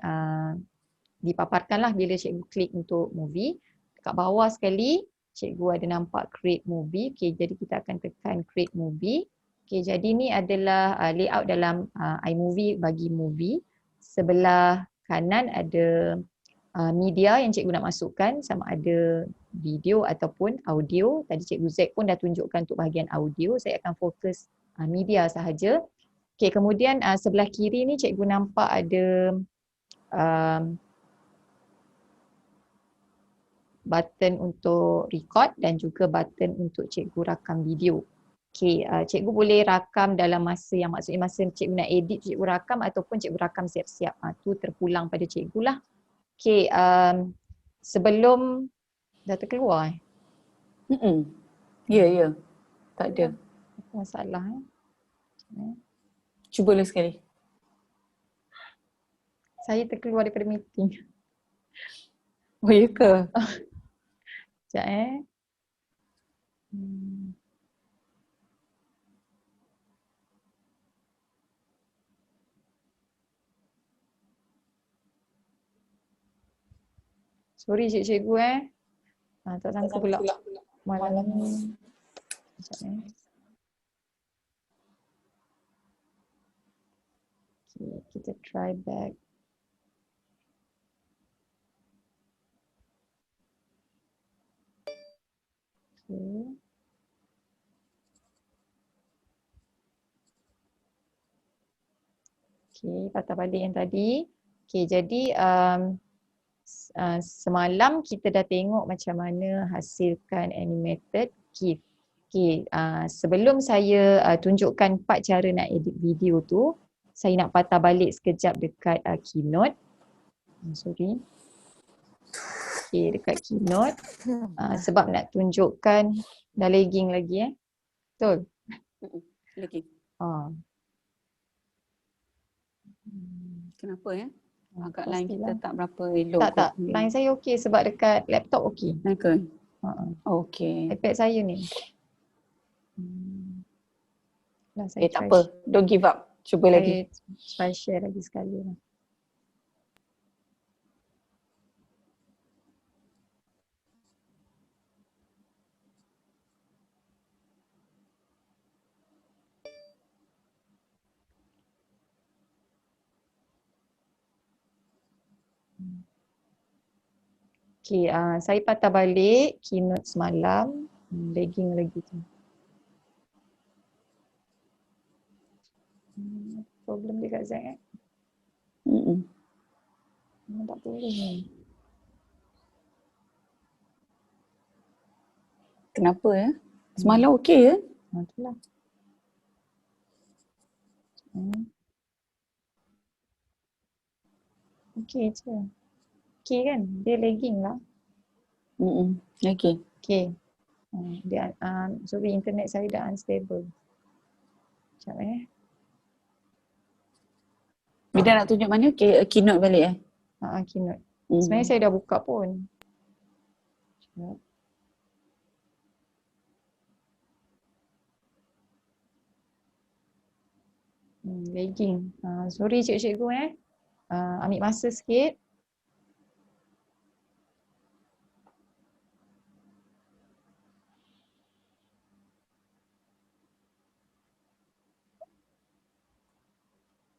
dipaparkanlah bila cikgu klik untuk movie. Dekat bawah sekali, cikgu ada nampak create movie. Okay, jadi kita akan tekan create movie. Okay, jadi ni adalah layout dalam iMovie bagi movie. Sebelah kanan ada media yang cikgu nak masukkan, sama ada video ataupun audio. Tadi cikgu Z pun dah tunjukkan untuk bahagian audio. Saya akan fokus media sahaja. Okay, kemudian sebelah kiri ni cikgu nampak ada button untuk record dan juga button untuk cikgu rakam video. Okay, cikgu boleh rakam dalam masa yang maksudnya masa cikgu nak edit, cikgu rakam ataupun cikgu rakam siap-siap. Tu terpulang pada cikgu lah. Okay, sebelum dah terkeluar Ya. Tak ada. masalah Cubalah sekali. Saya terkeluar daripada meeting. Oh, ya ke? Sekejap Sorry cikgu tak sangka pula malam ni. Sekejap Okay, kita try back. Okay. Okay, patah balik yang tadi. Okay, jadi semalam kita dah tengok macam mana hasilkan animated GIF. Okay, sebelum saya tunjukkan part cara nak edit video tu, saya nak patah balik sekejap dekat Keynote. Sorry. Okay, dekat Keynote. Sebab nak tunjukkan dah lagging lagi Betul? Lagi. Kenapa Agak line kita tak berapa elok. Tak. Line saya okey sebab dekat laptop okey. Okay. Okay. iPad saya ni. Saya tak apa. Don't give up. Cuba lagi. Try share lagi sekali lah. Okay, saya patah balik keynote semalam. Lagging lagi tu. Problem dekat Zack tak boleh ni. Kenapa Semalam okey Itulah. Okey je. Okey kan? Dia lagging lah. Okay. Okey. Dia sorry, internet saya dah unstable. Sekejap Bila nak tunjuk mana? Keynote balik Keynote. Sebenarnya saya dah buka pun. Sekejap. Lagging. Sorry cikgu ambil masa sikit.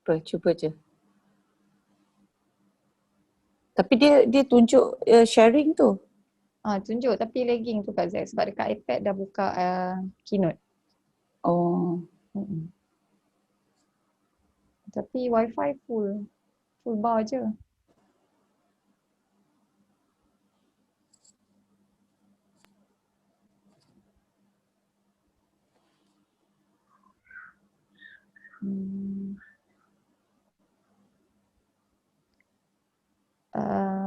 Cuba je. Tapi dia tunjuk sharing tu. Tunjuk tapi lagging tu Kak Zack sebab dekat iPad dah buka Keynote. Oh. Tapi wifi full bar je.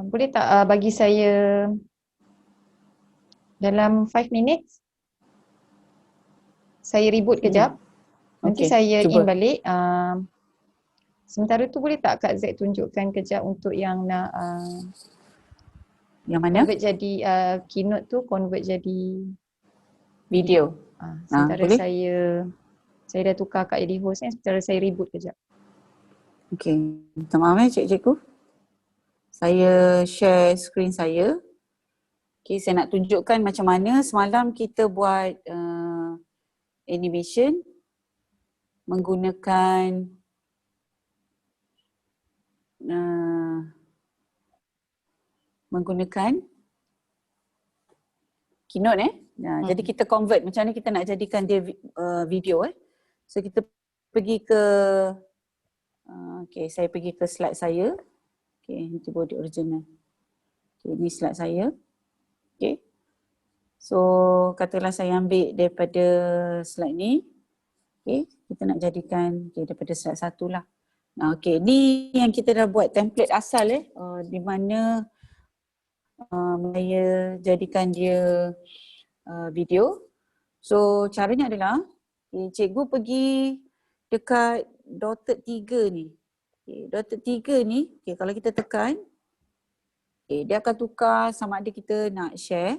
Boleh tak bagi saya dalam 5 minutes? Saya reboot kejap. Nanti saya cuba. in balik. Sementara tu boleh tak Kak Z tunjukkan kejap untuk yang nak Yang mana? Convert jadi keynote tu convert jadi Video. sementara Boleh? saya dah tukar Kak jadi host ni, sementara saya reboot kejap. Okey. Minta maaf cikgu. Saya share screen saya. Okey, saya nak tunjukkan macam mana semalam kita buat animation menggunakan Keynote jadi kita convert macam mana kita nak jadikan dia video So kita pergi ke okey, saya pergi ke slide saya. Okey, nanti buat di original. Okey, ini slide saya. Okey. So katalah saya ambil daripada slide ni. Okey, kita nak jadikan daripada slide satu lah. Okey, ni yang kita dah buat template asal di mana saya jadikan dia video. So caranya adalah cikgu pergi dekat dotted 3 ni. Dotted 3 ni kalau kita tekan dia akan tukar sama ada kita nak share.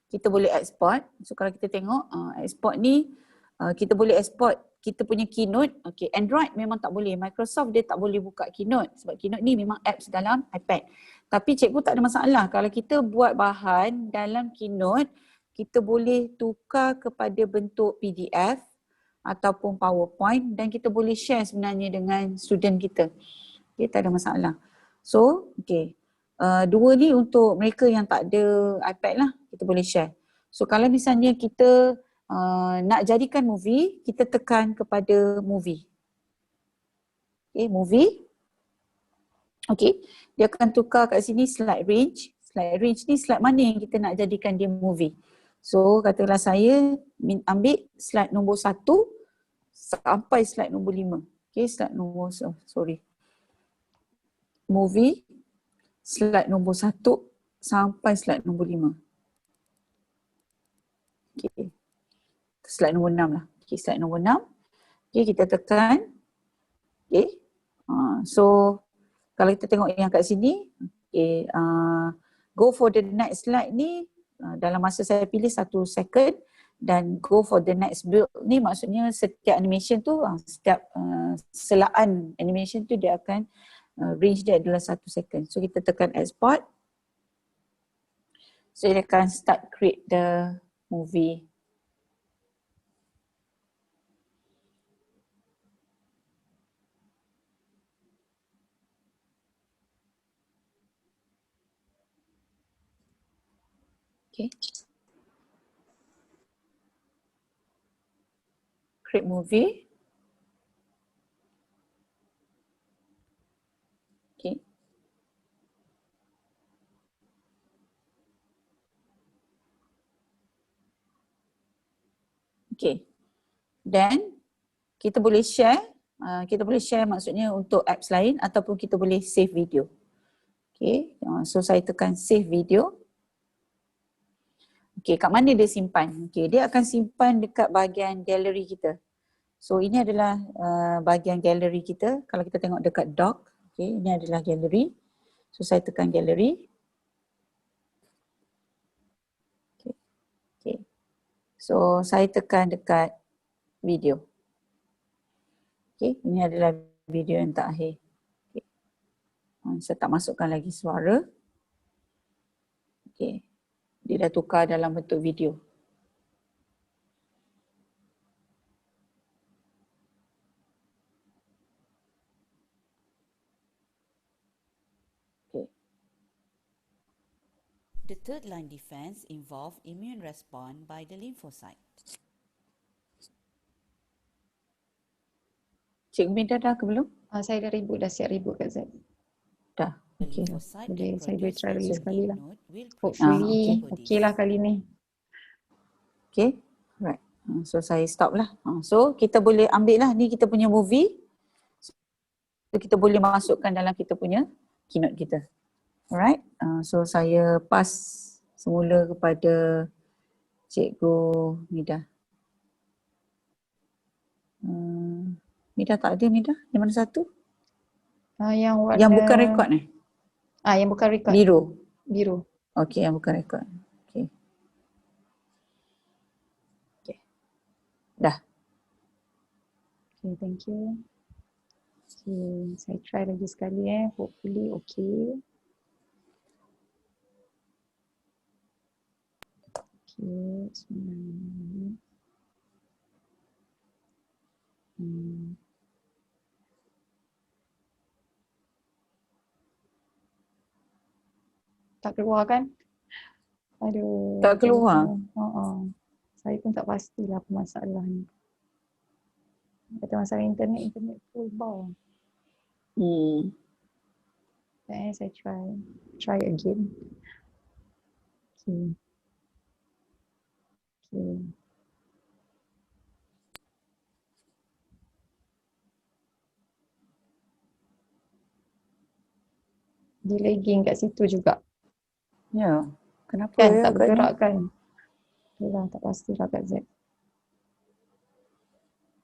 Kita boleh export. So kalau kita tengok export ni kita boleh export kita punya Keynote. Android memang tak boleh. Microsoft dia tak boleh buka Keynote sebab Keynote ni memang apps dalam iPad. Tapi cikgu tak ada masalah kalau kita buat bahan dalam Keynote, kita boleh tukar kepada bentuk PDF ataupun PowerPoint dan kita boleh share sebenarnya dengan student kita. Tak ada masalah. So, dua ni untuk mereka yang tak ada iPad lah, kita boleh share. So kalau misalnya kita nak jadikan movie, kita tekan kepada movie. Movie. Dia akan tukar kat sini slide range. Slide range ni slide mana yang kita nak jadikan dia movie. So katalah saya ambil slide nombor 1 sampai slide nombor 5. Slide nombor, movie, slide nombor 1 sampai slide nombor 5. Slide nombor 6 lah. Slide nombor 6. Kita tekan. So kalau kita tengok yang kat sini, go for the next slide ni dalam masa saya pilih 1 second dan go for the next build ni maksudnya setiap animation tu, setiap selaan animation tu dia akan range dia adalah 1 second. So kita tekan export. So dia akan start create the movie. Create movie. Then kita boleh share. Kita boleh share maksudnya untuk apps lain ataupun kita boleh save video. So saya tekan save video. Kat mana dia simpan? Dia akan simpan dekat bahagian gallery kita. So ini adalah bahagian gallery kita. Kalau kita tengok dekat dock, ini adalah gallery. So saya tekan gallery. So saya tekan dekat video. Ini adalah video yang terakhir. Saya tak masukkan lagi suara. Dia dah tukar dalam bentuk video. The third line defense involve immune response by the lymphocyte. Cikgu Mida dah ke belum? Saya dah reboot, dah siap reboot Kak Zat. Dah. Boleh saya boleh try lagi sekali lah. Will Hopefully okey lah kali ni. Right. So saya stop lah. So kita boleh ambil lah ni kita punya movie. So kita boleh masukkan dalam kita punya keynote kita. Alright. So saya pass semula kepada Cikgu Mida. Mida tak ada Mida? Yang mana satu? Yang warna, yang bukan rekod ni? Yang bukan record. Biru. Biru. Okey, yang bukan record. Okey. Okey. Dah. Okay, thank you. Okay, saya try lagi sekali hopefully okay. Okay, bismillahirrahmanirrahim. Tak keluar kan? Aduh. Tak keluar? Saya pun tak pastilah apa masalah ni. Kata masalah internet full bar. Saya try again. Okay. Dia lagging kat situ juga. Ya. Kenapa Kan ya tak bergerak agaknya? kan. Itulah tak pastilah Kak Z.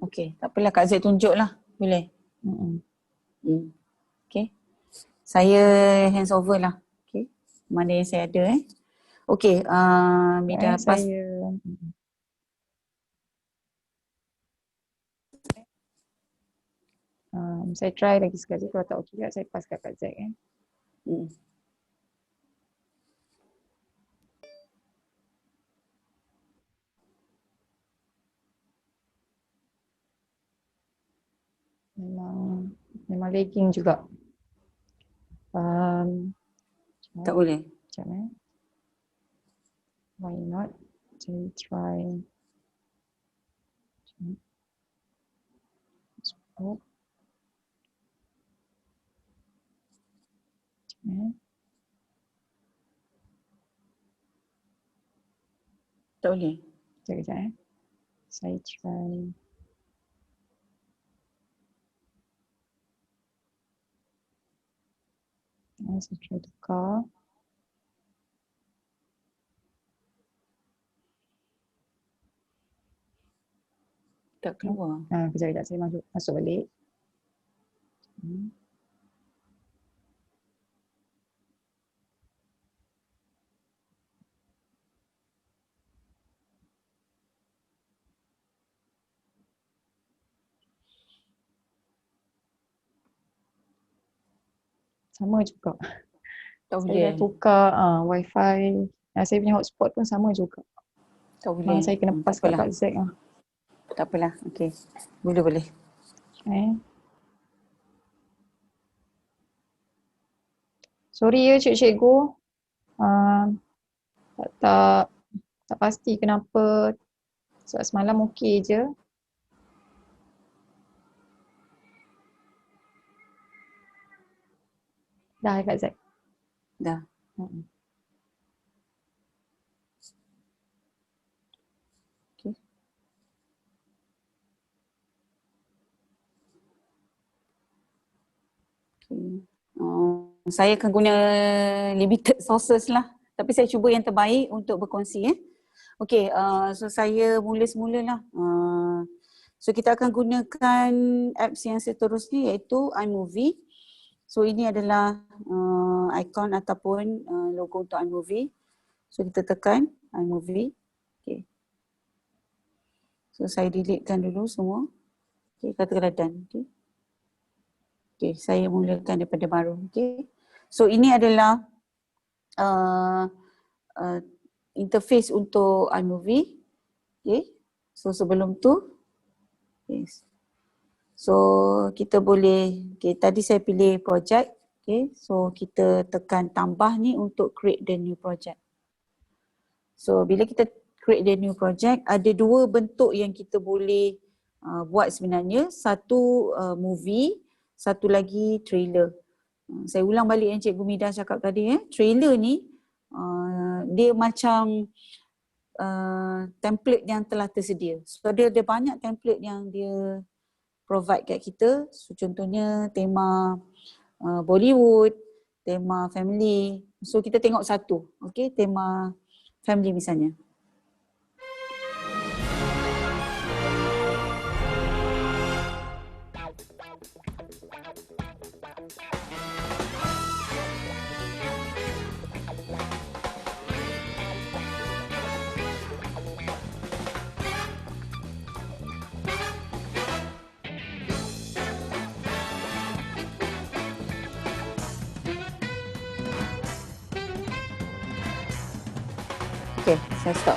Okey, tak apalah Kak Z tunjuklah. Boleh? Okey. Saya hands over lah. Okey. Mana yang saya ada Okey, Mida pas. Saya try lagi sekali, kalau tak okey saya pass kat Kak Z Memang lagging juga. Tak boleh. Sekejap Why not? Saya try. Oh. Tak boleh. Sekejap Saya try. Saya try tukar. Tak keluar. Kejap saya masuk balik. Sama juga. Tak boleh. Saya dah tukar wifi. Saya punya hotspot pun sama juga. Tak boleh. Saya kena pass kat Kak Z Tak apalah. Okey. Boleh. Sorry ya cikgu. Tak pasti kenapa. Sebab semalam okey je. Dah Kak Z. Dah. Okey. Saya akan guna limited sources lah. Tapi saya cuba yang terbaik untuk berkongsi Okey, so saya mula semula lah. So kita akan gunakan apps yang seterusnya iaitu iMovie. So ini adalah ikon ataupun logo untuk iMovie. So kita tekan iMovie. Okay. So saya deletekan dulu semua. Okay, katakanlah done. Okay, saya mulakan daripada baru. Okay. So ini adalah interface untuk iMovie. Okay. So sebelum tu, yes. So kita boleh, tadi saya pilih project. Okay. So kita tekan tambah ni untuk create the new project. So bila kita create the new project, ada dua bentuk yang kita boleh buat sebenarnya. Satu movie, satu lagi trailer. Saya ulang balik yang Cikgu Mida cakap tadi Trailer ni dia macam template yang telah tersedia. So dia ada banyak template yang dia provide kat kita. So contohnya tema Bollywood, tema family. So kita tengok satu. Okay, tema family misalnya. Okay, saya stop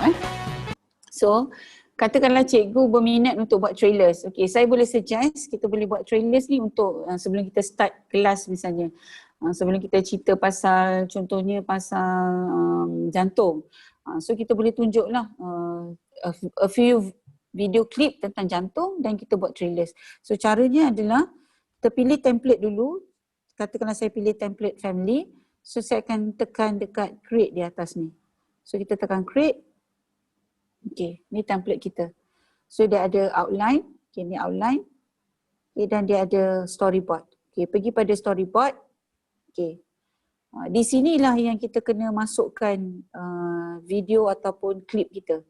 So, katakanlah cikgu berminat untuk buat trailers. Okay, saya boleh suggest kita boleh buat trailers ni untuk sebelum kita start kelas misalnya. Sebelum kita cerita pasal, contohnya pasal jantung. So, kita boleh tunjuklah a few video clip tentang jantung dan kita buat trailers. So, caranya adalah kita pilih template dulu. Katakanlah saya pilih template family. So, saya akan tekan dekat create di atas ni. So, kita tekan create. Okay, ni template kita. So dia ada outline, okay, ni outline. Okay, dan dia ada storyboard. Okay, pergi pada storyboard. Okay, di sinilah yang kita kena masukkan video ataupun klip kita.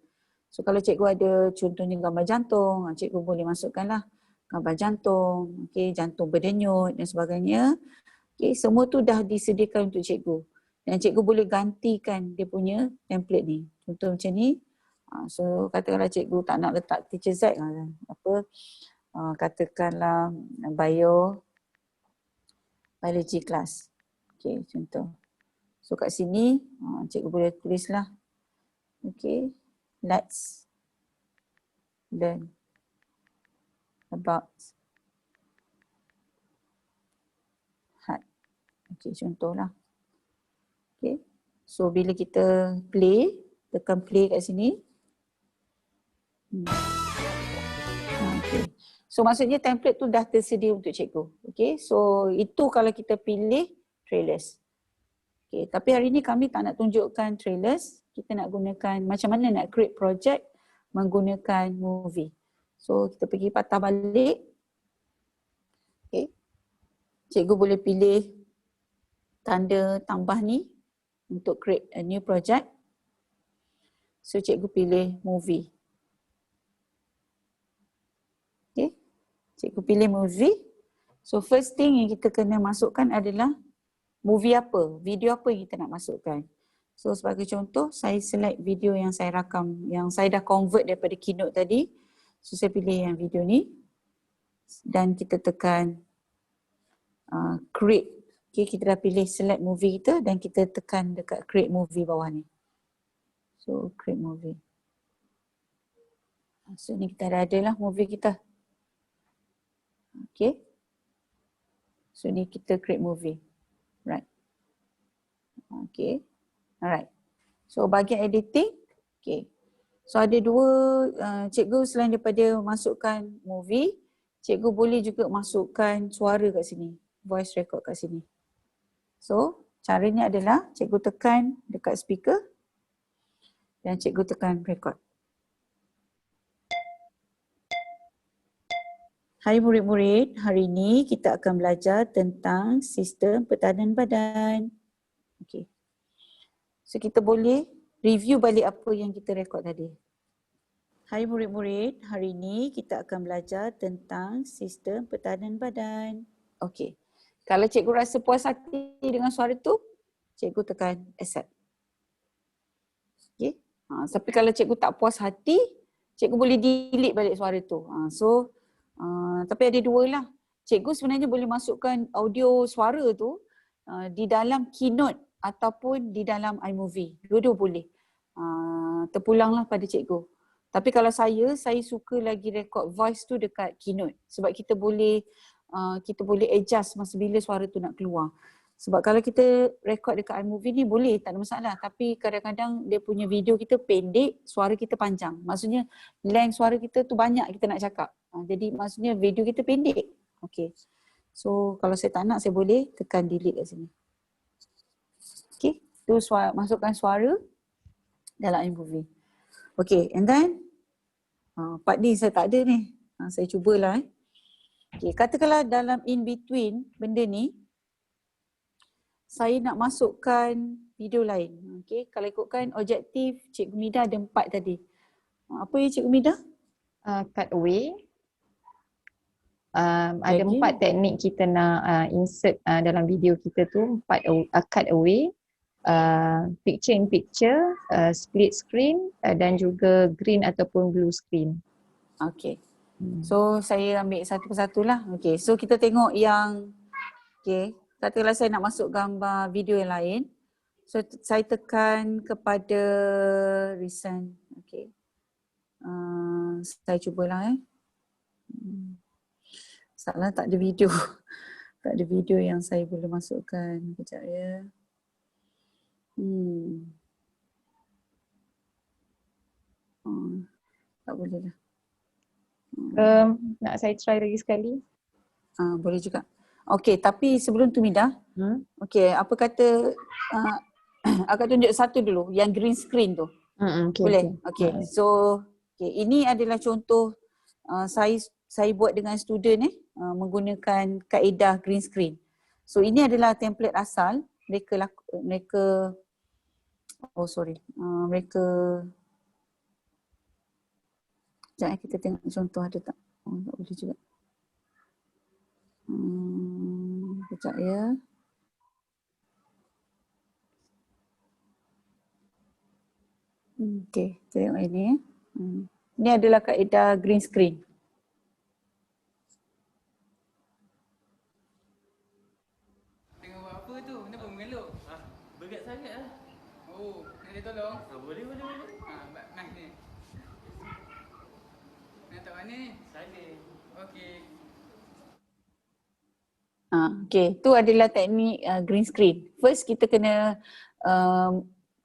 So kalau cikgu ada contohnya gambar jantung, cikgu boleh masukkanlah gambar jantung, okay, jantung berdenyut dan sebagainya. Okay, semua tu dah disediakan untuk cikgu. Dan cikgu boleh gantikan dia punya template ni. Contoh macam ni. So katakanlah cikgu tak nak letak teacher Z katakanlah biology class. Okay, contoh. So kat sini cikgu boleh tulislah. Okay, let's learn about heart. Okay, contohlah. Okay, so bila kita play, tekan play kat sini. Okay. So maksudnya template tu dah tersedia untuk cikgu. Okay, so itu kalau kita pilih trailers. Okay, tapi hari ni kami tak nak tunjukkan trailers. Kita nak gunakan macam mana nak create project menggunakan movie. So kita pergi patah balik. Okay, cikgu boleh pilih tanda tambah ni untuk create a new project. So cikgu pilih movie. Okay, cikgu pilih movie. So first thing yang kita kena masukkan adalah movie apa, video apa yang kita nak masukkan. So sebagai contoh, saya select video yang saya rakam, yang saya dah convert daripada Keynote tadi. So saya pilih yang video ni dan kita tekan create. Okay, kita dah pilih select movie kita dan kita tekan dekat create movie bawah ni. So create movie. So ni kita dah ada lah movie kita. Okay. So ni kita create movie. Right. Okay. Alright. So bahagian editing. Okay. So ada dua, cikgu selain daripada masukkan movie, cikgu boleh juga masukkan suara kat sini. Voice record kat sini. So caranya adalah cikgu tekan dekat speaker dan cikgu tekan record. Hai murid-murid, hari ini kita akan belajar tentang sistem pertahanan badan. Okay. So kita boleh review balik apa yang kita rekod tadi. Hai murid-murid, hari ini kita akan belajar tentang sistem pertahanan badan. Okay. Kalau cikgu rasa puas hati dengan suara tu, cikgu tekan accept. Okay. Tapi kalau cikgu tak puas hati, cikgu boleh delete balik suara tu. Tapi ada dua lah. Cikgu sebenarnya boleh masukkan audio suara tu di dalam Keynote ataupun di dalam iMovie. Dua-dua boleh. Terpulanglah pada cikgu. Tapi kalau saya suka lagi record voice tu dekat Keynote. Sebab kita boleh adjust masa bila suara tu nak keluar. Sebab kalau kita record dekat iMovie ni boleh, tak ada masalah. Tapi kadang-kadang dia punya video kita pendek, suara kita panjang. Maksudnya length suara kita tu banyak kita nak cakap. Jadi maksudnya video kita pendek. Okay. So kalau saya tak nak, saya boleh tekan delete kat sini. Okay. Tu masukkan suara dalam iMovie. Okay. And then part ni saya tak ada ni. Saya cubalah. Okay. Katakanlah dalam in between benda ni, saya nak masukkan video lain. Okay. Kalau ikutkan objektif Cikgu Mida ada 4 tadi. Apa ya Cikgu Mida? Cut away. Ada 4 teknik kita nak insert dalam video kita tu. Cut away, picture in picture, split screen dan juga green ataupun blue screen. Okay. So saya ambil satu persatu lah. Okay. So kita tengok yang, okay, katakanlah saya nak masuk gambar video yang lain. So saya tekan kepada recent. Okay. Saya cubalah Salah tak ada video. Tak ada video yang saya boleh masukkan. Kejap ya. Tak boleh lah. Nak saya try lagi sekali? Boleh juga. Okey, tapi sebelum tu Mida, okey, apa kata akan tunjuk satu dulu yang green screen tu. Okay, Boleh? okay. Okey. So, ini adalah contoh saya buat dengan student menggunakan kaedah green screen. So ini adalah template asal mereka sekejap kita tengok contoh ada tak? Tak boleh juga. Sekejap ya. Okey, kita tengok ini ya. Ini adalah kaedah green screen. Tengok buat apa tu? Kenapa mengeluk? Berat sangat lah. Oh, nak dia tolong? Boleh. Nah ni. Nak tak mana ni? Sana. Okey. Okey, tu adalah teknik green screen. First kita kena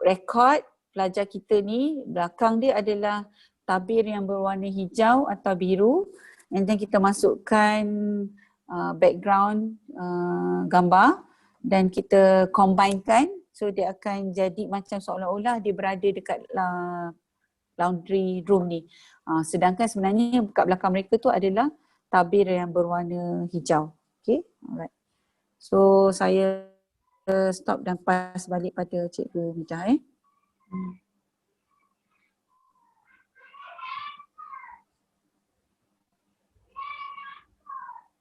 record pelajar kita ni, belakang dia adalah tabir yang berwarna hijau atau biru, and then kita masukkan background gambar dan kita combinekan, so dia akan jadi macam seolah-olah dia berada dekat laundry room ni. Sedangkan sebenarnya kat belakang mereka tu adalah tabir yang berwarna hijau. Okay, alright. So saya stop dan pass balik pada Cikgu Mijah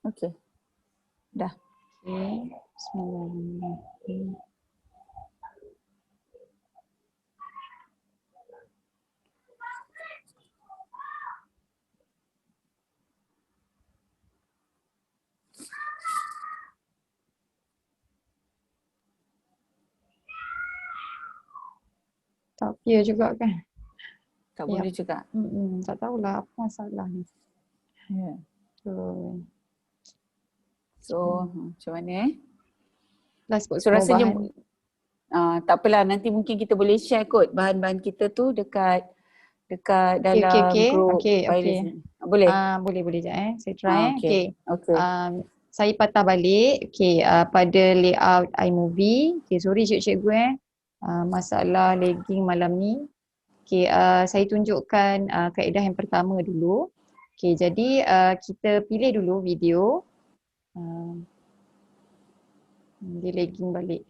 Okay. Dah. Okay. Bismillahirrahmanirrahim. Tak clear juga kan? Tak boleh juga. Tak tahulah apa masalah ni. Yeah. So macam mana Last So rasanya tak apalah, nanti mungkin kita boleh share kot bahan-bahan kita tu dekat dalam group virus ni. Boleh? Boleh sekejap saya try Okay. Saya patah balik pada layout iMovie. Sorry cikgu masalah lagging malam ni. Saya tunjukkan kaedah yang pertama dulu. Jadi kita pilih dulu video. Dia lagging balik.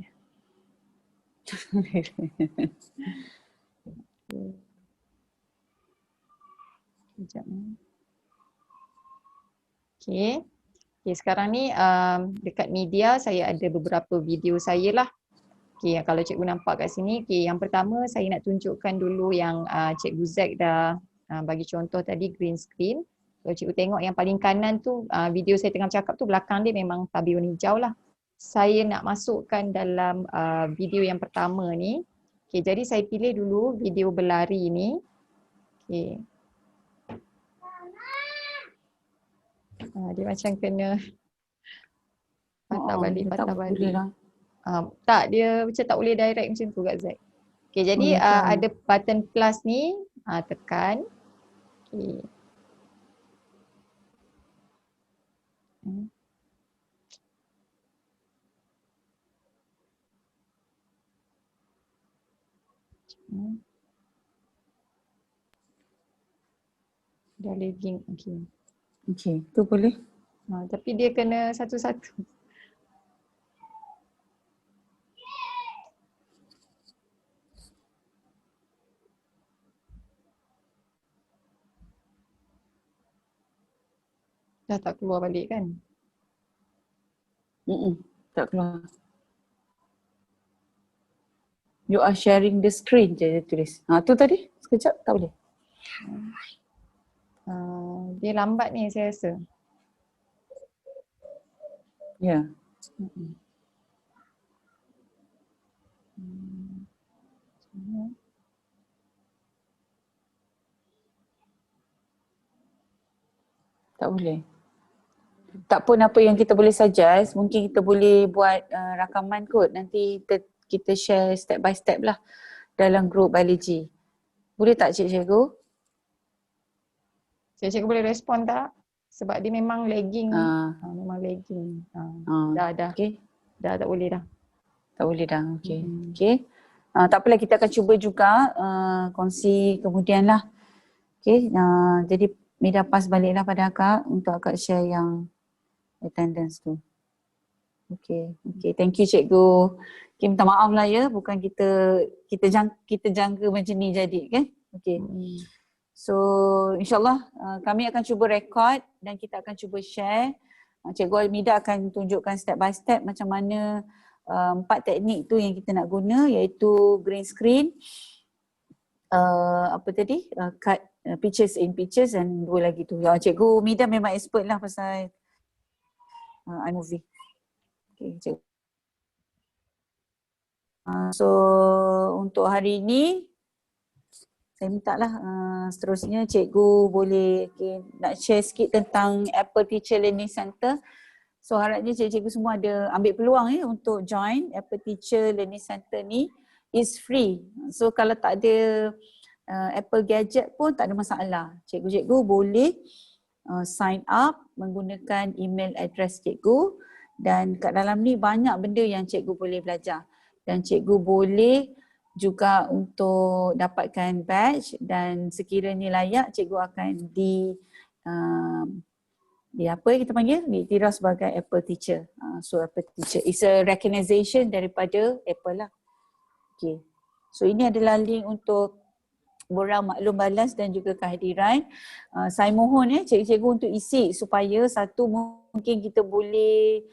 Sekejap. Sekarang ni dekat media saya ada beberapa video saya lah. Kalau cikgu nampak kat sini, yang pertama saya nak tunjukkan dulu yang cikgu Zack dah bagi contoh tadi green screen. Kalau cikgu tengok yang paling kanan tu video saya tengah cakap tu, belakang dia memang tabir warna hijau lah. Saya nak masukkan dalam video yang pertama ni. Jadi saya pilih dulu video berlari ni. Dia macam kena patah balik. Tak, dia macam tak boleh direct macam tu kat Zack. Jadi ada button plus ni, tekan. Dah lagging. Okay, tu boleh. Tapi dia kena satu-satu. Dah tak keluar balik kan? Tak keluar. You are sharing the screen je dia tulis. Tu tadi, sekejap tak boleh. Dia lambat ni saya rasa. Ya. Tak boleh. Tak pun apa yang kita boleh suggest, mungkin kita boleh buat rakaman kot. Nanti kita share step by step lah dalam grup biologi. Boleh tak cikgu? Cikgu boleh respon tak? Sebab dia memang lagging ni. Memang lagging. Dah. Okay. Dah tak boleh dah. Tak boleh dah. Okay. Mm-hmm. Okay. Tak apalah, kita akan cuba juga kongsi kemudian lah. Okay. Jadi Mida pass baliklah pada akak untuk akak share yang attendance tu. Okay. Thank you cikgu. Okay, minta maaf lah ya, bukan kita jangka macam ni jadi kan. Okay. So insyaAllah kami akan cuba record dan kita akan cuba share. Cikgu Almida akan tunjukkan step by step macam mana 4 teknik tu yang kita nak guna, iaitu green screen, cut pictures in pictures, dan 2 lagi tu. Cikgu Mida memang expert lah pasal iMovie. Okay, cikgu. So untuk hari ini saya minta lah seterusnya cikgu boleh nak share sikit tentang Apple Teacher Learning Center. So harapnya cikgu semua ada ambil peluang untuk join Apple Teacher Learning Center ni. Is free. So kalau tak ada Apple gadget pun tak ada masalah. Cikgu-cikgu boleh sign up menggunakan email address cikgu, dan kat dalam ni banyak benda yang cikgu boleh belajar. Dan cikgu boleh juga untuk dapatkan badge, dan sekiranya layak cikgu akan di apa yang kita panggil, diiktiraf sebagai Apple Teacher. So Apple Teacher is a recognition daripada Apple lah. Okay. So ini adalah link untuk borang maklum balas dan juga kehadiran. Saya mohon cikgu-cikgu untuk isi supaya satu, mungkin kita boleh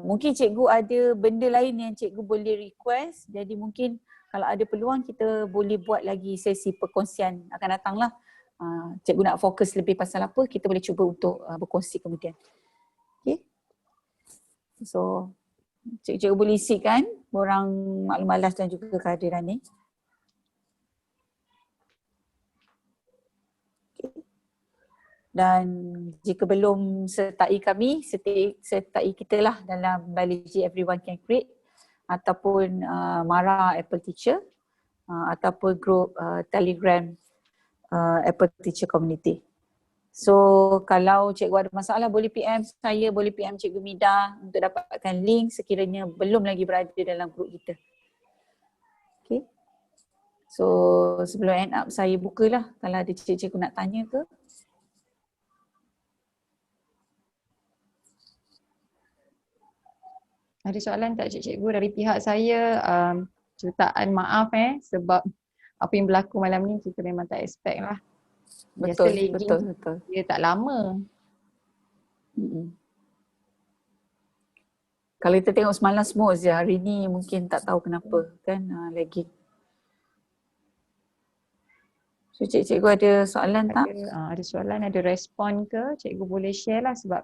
mungkin cikgu ada benda lain yang cikgu boleh request, jadi mungkin kalau ada peluang kita boleh buat lagi sesi perkongsian akan datang lah. Cikgu nak fokus lebih pasal apa, kita boleh cuba untuk berkongsi kemudian. Okay. So cikgu-cikgu boleh isikan borang maklum balas dan juga kehadiran ni. Dan jika belum sertai kami, sertai kita lah dalam biology Everyone Can Create, ataupun Mara Apple Teacher, ataupun grup Telegram Apple Teacher Community. So kalau cikgu ada masalah boleh PM saya, boleh PM cikgu Mida untuk dapatkan link sekiranya belum lagi berada dalam grup kita. Okay. So sebelum end up saya bukalah kalau ada cikgu nak tanya ke. Ada soalan tak cikgu dari pihak saya? Jutaan maaf sebab apa yang berlaku malam ni kita memang tak expect lah. Biasa Betul. dia tak lama. Kalau kita tengok semalam smooth je, hari ni mungkin tak tahu kenapa kan lagging. So cikgu ada soalan tak? Ada soalan, ada respon ke? Cikgu boleh share lah sebab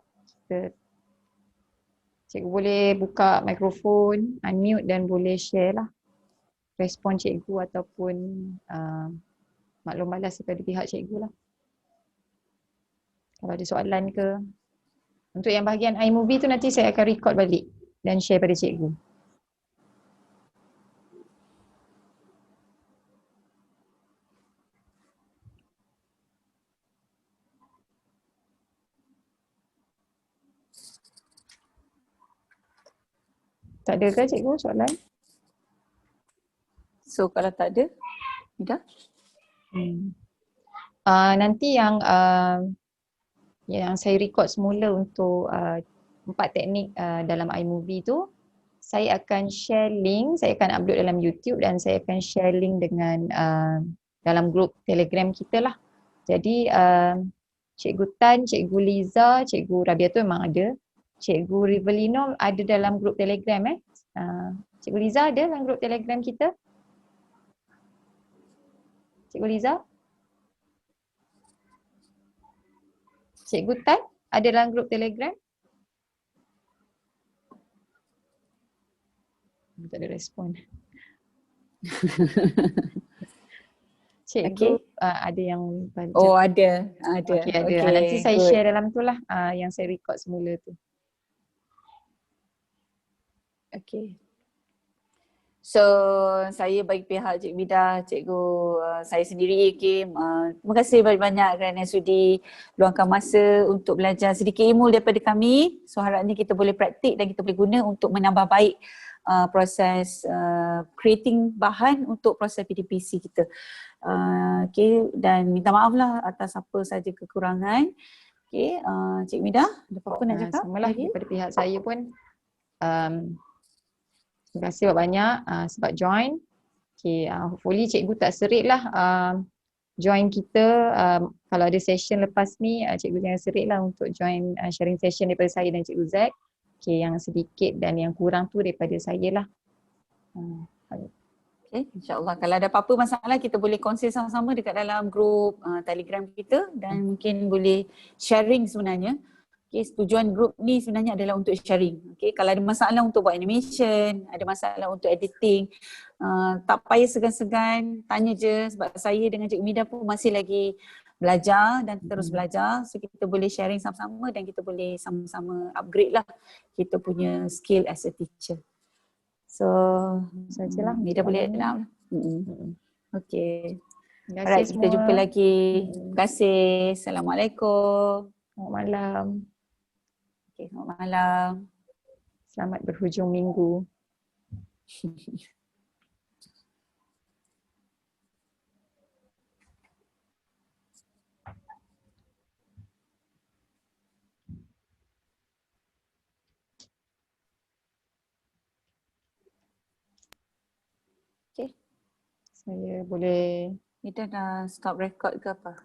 cikgu boleh buka mikrofon, unmute dan boleh share lah respon cikgu ataupun maklum balas daripada pihak cikgu lah. Kalau ada soalan ke. Untuk yang bahagian iMovie tu nanti saya akan record balik dan share pada cikgu. Tak ada ke cikgu soalan? So kalau tak ada, dah? Nanti yang saya record semula untuk 4 teknik dalam iMovie tu, saya akan share link, saya akan upload dalam YouTube dan saya akan share link dengan dalam grup Telegram kita lah. Jadi Cikgu Tan, Cikgu Liza, Cikgu Rabia tu memang ada. Cikgu Rivelino ada dalam grup Telegram Cikgu Liza ada dalam grup Telegram kita? Cikgu Liza? Cikgu Tan ada dalam grup Telegram? Tak ada respon. cikgu Okey. ada yang belajar. Oh, ada. Ada. Okey, ada. Okey, Nanti saya good. share dalam tu lah yang saya record semula tu. Okey. So, saya bagi pihak Cikgu Mida, Cikgu saya sendiri, Kim, terima kasih banyak-banyak kerana sudi luangkan masa untuk belajar sedikit ilmu daripada kami. So, harapnya kita boleh praktik dan kita boleh guna untuk menambah baik proses creating bahan untuk proses PDPC kita. Okay, dan minta maaf lah atas apa saja kekurangan. Okay, Cikgu Mida, ada apa-apa nak cakap Sama lah lagi? daripada pihak saya pun. Terima kasih banyak sebab join. Okay, hopefully cikgu tak serit lah join kita. Kalau ada session lepas ni, cikgu jangan serit lah untuk join sharing session daripada saya dan Cikgu Zack. Okay, yang sedikit dan yang kurang tu daripada saya lah. Okay, insyaAllah. Kalau ada apa-apa masalah, kita boleh kongsi sama-sama dekat dalam grup Telegram kita dan mungkin boleh sharing sebenarnya. Okay, tujuan grup ni sebenarnya adalah untuk sharing. Okay, kalau ada masalah untuk buat animation, ada masalah untuk editing, tak payah segan-segan, tanya je sebab saya dengan Cikgu Mida pun masih lagi belajar dan terus belajar. So kita boleh sharing sama-sama dan kita boleh sama-sama upgrade lah kita punya skill as a teacher. So, sajalah. Mida boleh nak. Okay. Terima Alright, kasih kita semua. jumpa lagi. Terima kasih. Assalamualaikum. Selamat malam. Okay, selamat malam. Selamat berhujung minggu. Okay, Saya boleh kita dah stop record ke apa?